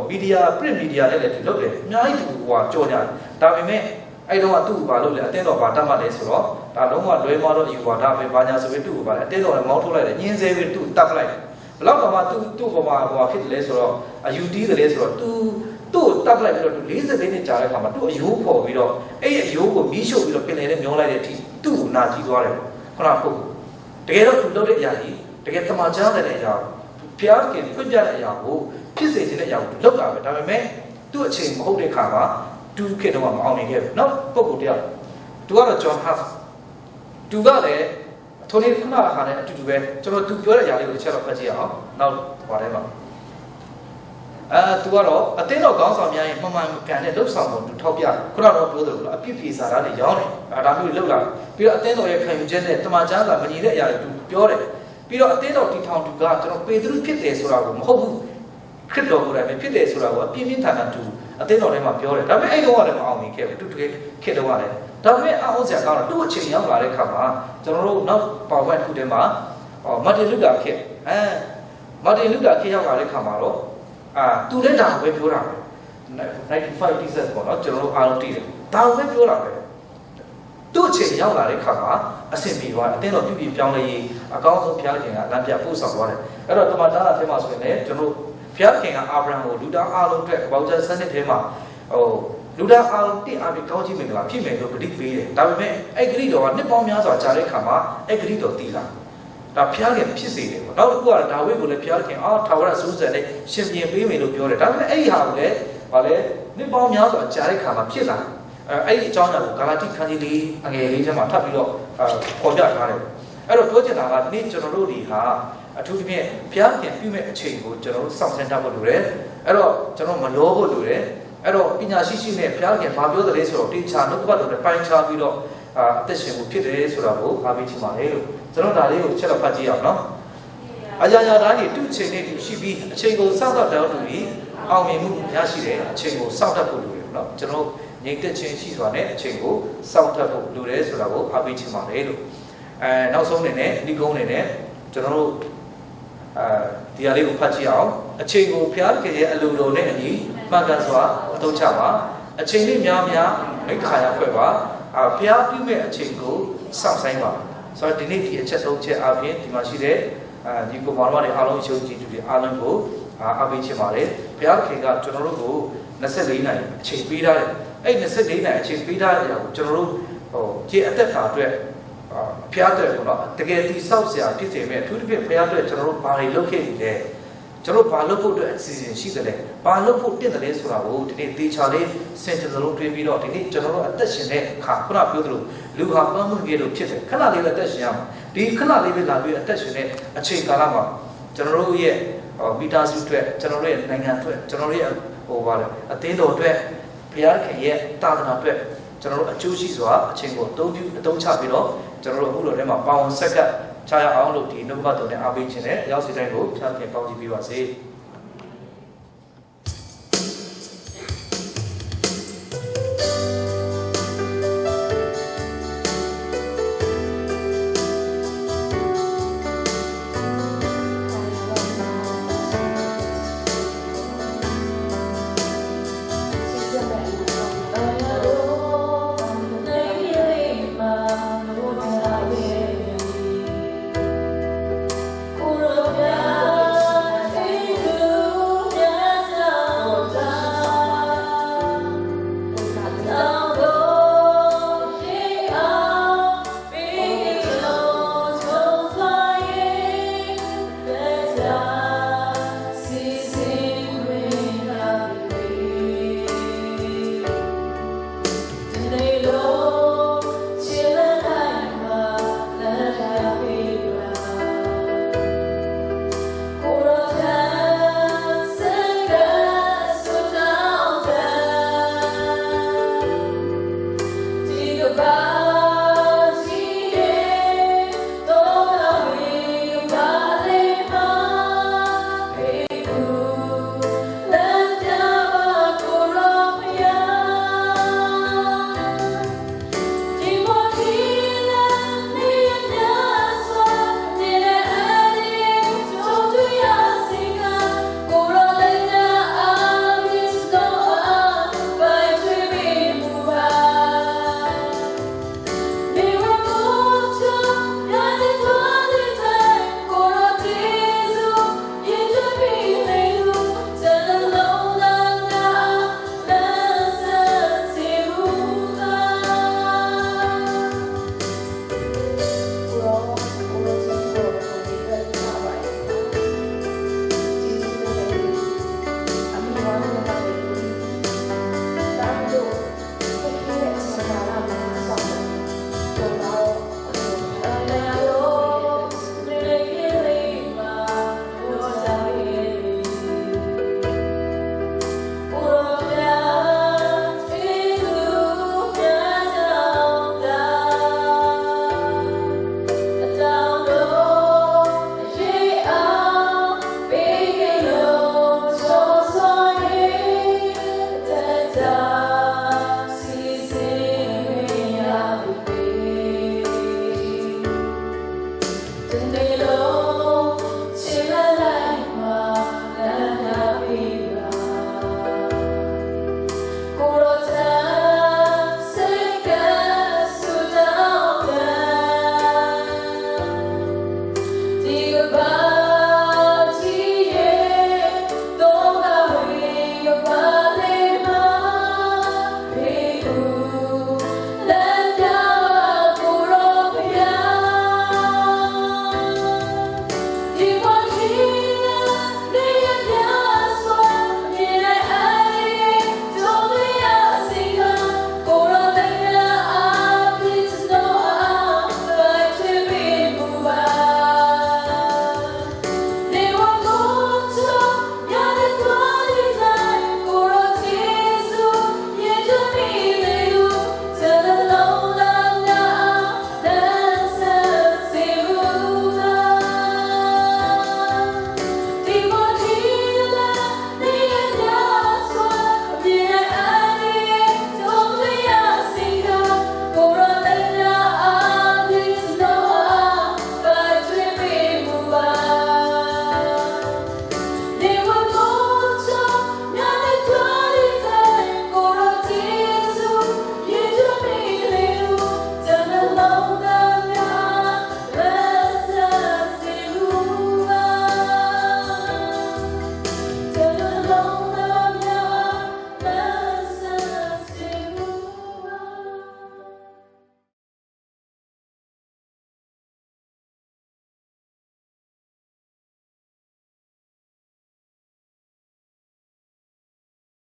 Speaker 1: မီဒီယာ print media နဲ့လည်းသူလုပ်တယ်အများကြီးသူကြော်ညာဒါပေမဲ့အဲ့တော့သူ့ဘာလုပ်လဲအသင်းတော်ဘာတတ်မှတ်လဲဆိုတော့ဒါလုံးဝလွဲမှားတော့ယူပါဒါပဲဘာညာဆိုပြီးသူ့ကိုပါလေအသင်းတော်လည်းမောင်းထုတ်လိုက်တယ်ညင်းဆဲပြီးသူ့တတ်လိုက်ဘလောက်တော့မှသူ့ပေါ်မှာဖြစ်တယ်လဲဆိုတော့အယူတီးတယ်လဲဆိုတော့သူ့ကိုတပ်လိုက်ပြီးတော့40လေးနှစ်ကြာတဲ့အခါမှာသူ့အယိုးပေါ်ပြီးတော့အဲ့ဒီအယိုးကိုမီးရှို့ပြီးတော့ပင်လယ်နဲ့မျောလိုက်တဲ့အထိသူ့ကိုနာကြီးသွားတယ်ပေါ့ခုနကပုဂ္ဂိုလ်တကယ်တော့သူလုပ်တဲ့အရာကြီးတကယ်တမန်ကျမ်းတဲ့အရာဘုရားခင်ဖွင့်ပြတဲ့အရာကိုဖြစ်စေခြင်းတဲ့အရာကိုလုပ်တာပဲဒါပေမဲ့သူ့အချိန်မဟုတ်တဲ့ခါမှာသူခေတ္တမှာမအောင်နိုင်ခဲ့ဘူးနောက်ပုဂ္ဂိုလ်တယောက်သူကတော့ John Huff သူကလည်းထိုနေ့ခုနကခါနဲ့အတူတူပဲကျွန်တော်သူပြောတဲ့အရာလေးကိုတစ်ချက်တော့ဖတ်ကြည့်အောင်နောက်ပါတယ်ပါသူကတော့အသင်းတော်ကောင်းဆောင်များရဲ့မှန်မှန်ကန်တဲ့လှုပ်ဆောင်မှုသူထောက်ပြခုနကတော့ပြောသလိုအပြစ်ဖြေစာသားတွေရောင်းတယ်ဒါမျိုးလှုပ်လာပြီးတော့အသင်းတော်ရဲ့ခံယူချက်နဲ့တမန်ကျမ်းစာမညီတဲ့အရာတွေသူပြောတယ်ပြီးတော့အသင်းတော်တီထောင်သူကကျွန်တော်ပေတရုဖြစ်တယ်ဆိုတာကိုမဟုတ်ဘူးခရစ်တော်ကိုယ်တိုင်ပဲဖြစ်တယ်ဆိုတာကိုအပြင်းပြင်းထန်ထန်သူအသင်းတော်ထဲမှာပြောတယ်ဒါပေမဲ့အဲ့တော့လည်းမအောင်မြင်ခဲ့ဘူးသူတကယ်ခက်တော့လည်းဒါပေမဲ့အောင်စရာကောင်းတော့သူ့အချိန်ရောက်လာတဲ့ခါမှာကျွန်တော်တို့နောက်ပေါဝက်ခုတည်းမှာမာတင်လူတာခေမာတင်လူတာခေရောက်လာတဲ့ခါမှာတော့သူလည်းဒါပဲပြောတာပဲ95 thesis ပေါ့နော်ကျွန်တော်တို့အားလုံးသိတယ်ဒါပဲပြောတာပဲသူ့အချိန်ရောက်လာတဲ့ခါမှာအဆင်ပြေသွားတယ်အတင်းတော်ပြပြပြောင်းလဲရေးအကောင်းဆုံးဘုရားခင်ကလမ်းပြပို့ဆောင်သွားတယ်အဲ့တော့တမန်တော်အထဲမှာဆိုရင်လည်းကျွန်တော်ဘုရားခင်ကအာဗြဟံကိုလူသားအားလုံးအတွက်ဘောင်ကျစနစ်ထဲမှာလူသားအားလုံးတင့်အားဖြင့်ကောင်းချီးမင်္ဂလာဖြစ်မယ်လို့ဂရုပေးတယ်ဒါပေမဲ့အဲ့ဂရုတော်ကနှစ်ပေါင်းများစွာကြာတဲ့ခါမှာအဲ့ဂရုတော်တည်လာဒ ဒါဖျားခင်ဖြစ်စေတယ်ပေါ့နောက်တစ်ခုကဒါဝိကိုလည်းဖျားခင်ထာဝရစူးစံနဲ့ရှင်ပြင်ပေးမယ်လို့ပြောတယ်ဒါပေမဲ့အဲ့ဒီဟာကိုလည်းဗာလဲနှစ်ပေါင်းများစွာကြားတဲ့ခါမှာဖြစ်လာအဲ့ဒီအကြောင်းအရာကိုဂါလာတိခန်းကြီးလေးအငယ်လေးထဲမှာထပ်ပြီးတော့ပေါ်ပြထားတယ်အဲ့တော့ပြောချင်တာကဒီနေ့ကျွန်တော်တို့ဒီဟာအထူးသဖြင့်ဘုရားခင်ပြုမဲ့အချိန်ကိုကျွန်တော်တို့စောင့်ဆန်းတတ်ဖို့လိုတယ်အဲ့တော့ကျွန်တော်မလောဖို့လိုတယ်အဲ့တော့ပညာရှိနဲ့ဘုရားခင်ဘာပြောတယ်လဲဆိုတော့တေချာနှုတ်ပတ်တော်နဲ့ပိုင်းခြားပြီးတော့အသက်ရှင်မှုဖြစ်တယ်ဆိုတာကိုအားပေးချင်ပါတယ်လို့ကျွန်တော်ဒါလေးကိုချက်တော့ဖတ်ကြည့်အောင်နော်အရာရာတိုင်းတူအချိန်နဲ့တူရှိပြီးအချိန်ကိုစောင့်တတ်တော်တူပြီးအောင်မြင်မှုရရှိတယ်အချိန်ကိုစောင့်တတ်ဖို့လိုတယ်နော်ကျွန်တော်ငြိမ်သက်ခြင်းရှိစွာနဲ့အချိန်ကိုစောင့်တတ်ဖို့လိုတယ်ဆိုတာကိုအားပေးချင်ပါတယ်လို့နောက်ဆုံးအနေနဲ့ဒီကုန်းအနေနဲ့ကျွန်တော်တို့ဒီအရာလေးကိုဖတ်ကြည့်အောင်အချိန်ကိုဖျားခင်ရဲ့အလိုတော်နဲ့အညီမှန်ကန်စွာအသုံးချပါအချိန်လေးများများမိခါရဖွဲ့ပါဖျားပြုမဲ့အချိန်ကိုစောင့်ဆိုင်ပါဆိုတော့ဒီနေ့ဒီအချက်၃ချက်အပြင်ဒီမှာရှိတဲ့ဒီကိုမောင်တော်တွေအားလုံးရှုံးကြည့်သူတွေအားလုံးကိုအားပေးချင်ပါတယ်ဖျားခင်ကကျွန်တော်တို့ကို24နိုင်အချိန်ပေးထားတယ်အဲ့24နိုင်အချိန်ပေးထားတဲ့အရာကိုကျွန်တော်တို့ကြည်အသက်တာအတွက်ဖျားတဲ့ပေါ့နော်တကယ်ဒီဆောက်ဆရာဖြစ်စေမဲ့အထူးသဖြင့်ဖျားတဲ့ကျွန်တော်တို့ဘာတွေလုပ်ခဲ့နေလဲကျွန်တော်ဘာလုပ်ဖို့အတွက်အစီအစဉ်ရှိတယ်လဲဘာလုပ်ဖို့တင့်တယ်လဲဆိုတာကိုဒီနေ့သေချာလေးစင်တင်လုံးတွေးပြီးတော့ဒီနေ့ကျွန်တော်တို့အသက်ရှင်တဲ့အခါခုနပြောသလိုလူဟာပန်းမှုကြီးလို့ဖြစ်တယ်ခဏလေးပဲအသက်ရှင်ရမှာဒီခဏလေးပဲလာပြီးအသက်ရှင်တဲ့အချိန်ကာလမှာကျွန်တော်တို့ရဲ့မီတာစုအတွက်ကျွန်တော်တို့ရဲ့နိုင်ငံအတွက်ကျွန်တော်တို့ရဲ့အသင်းတော်အတွက်ဘုရားခင်ရဲ့တာသနာအတွက်ကျွန်တော်တို့အကျိုးရှိစွာအချိန်ကိုအသုံးချပြီးတော့ကျွန်တော်တို့အခုလိုထဲမှာပေါင်းဆက်ကပ်ချရအောင်လို့ဒီနှုတ်ဘတ်တော်နဲ့အားပေးခြင်းနဲ့ရောက်စီတိုင်းကိုဖျားခင်ပေါင်းကြည့်ပေးပါစေ။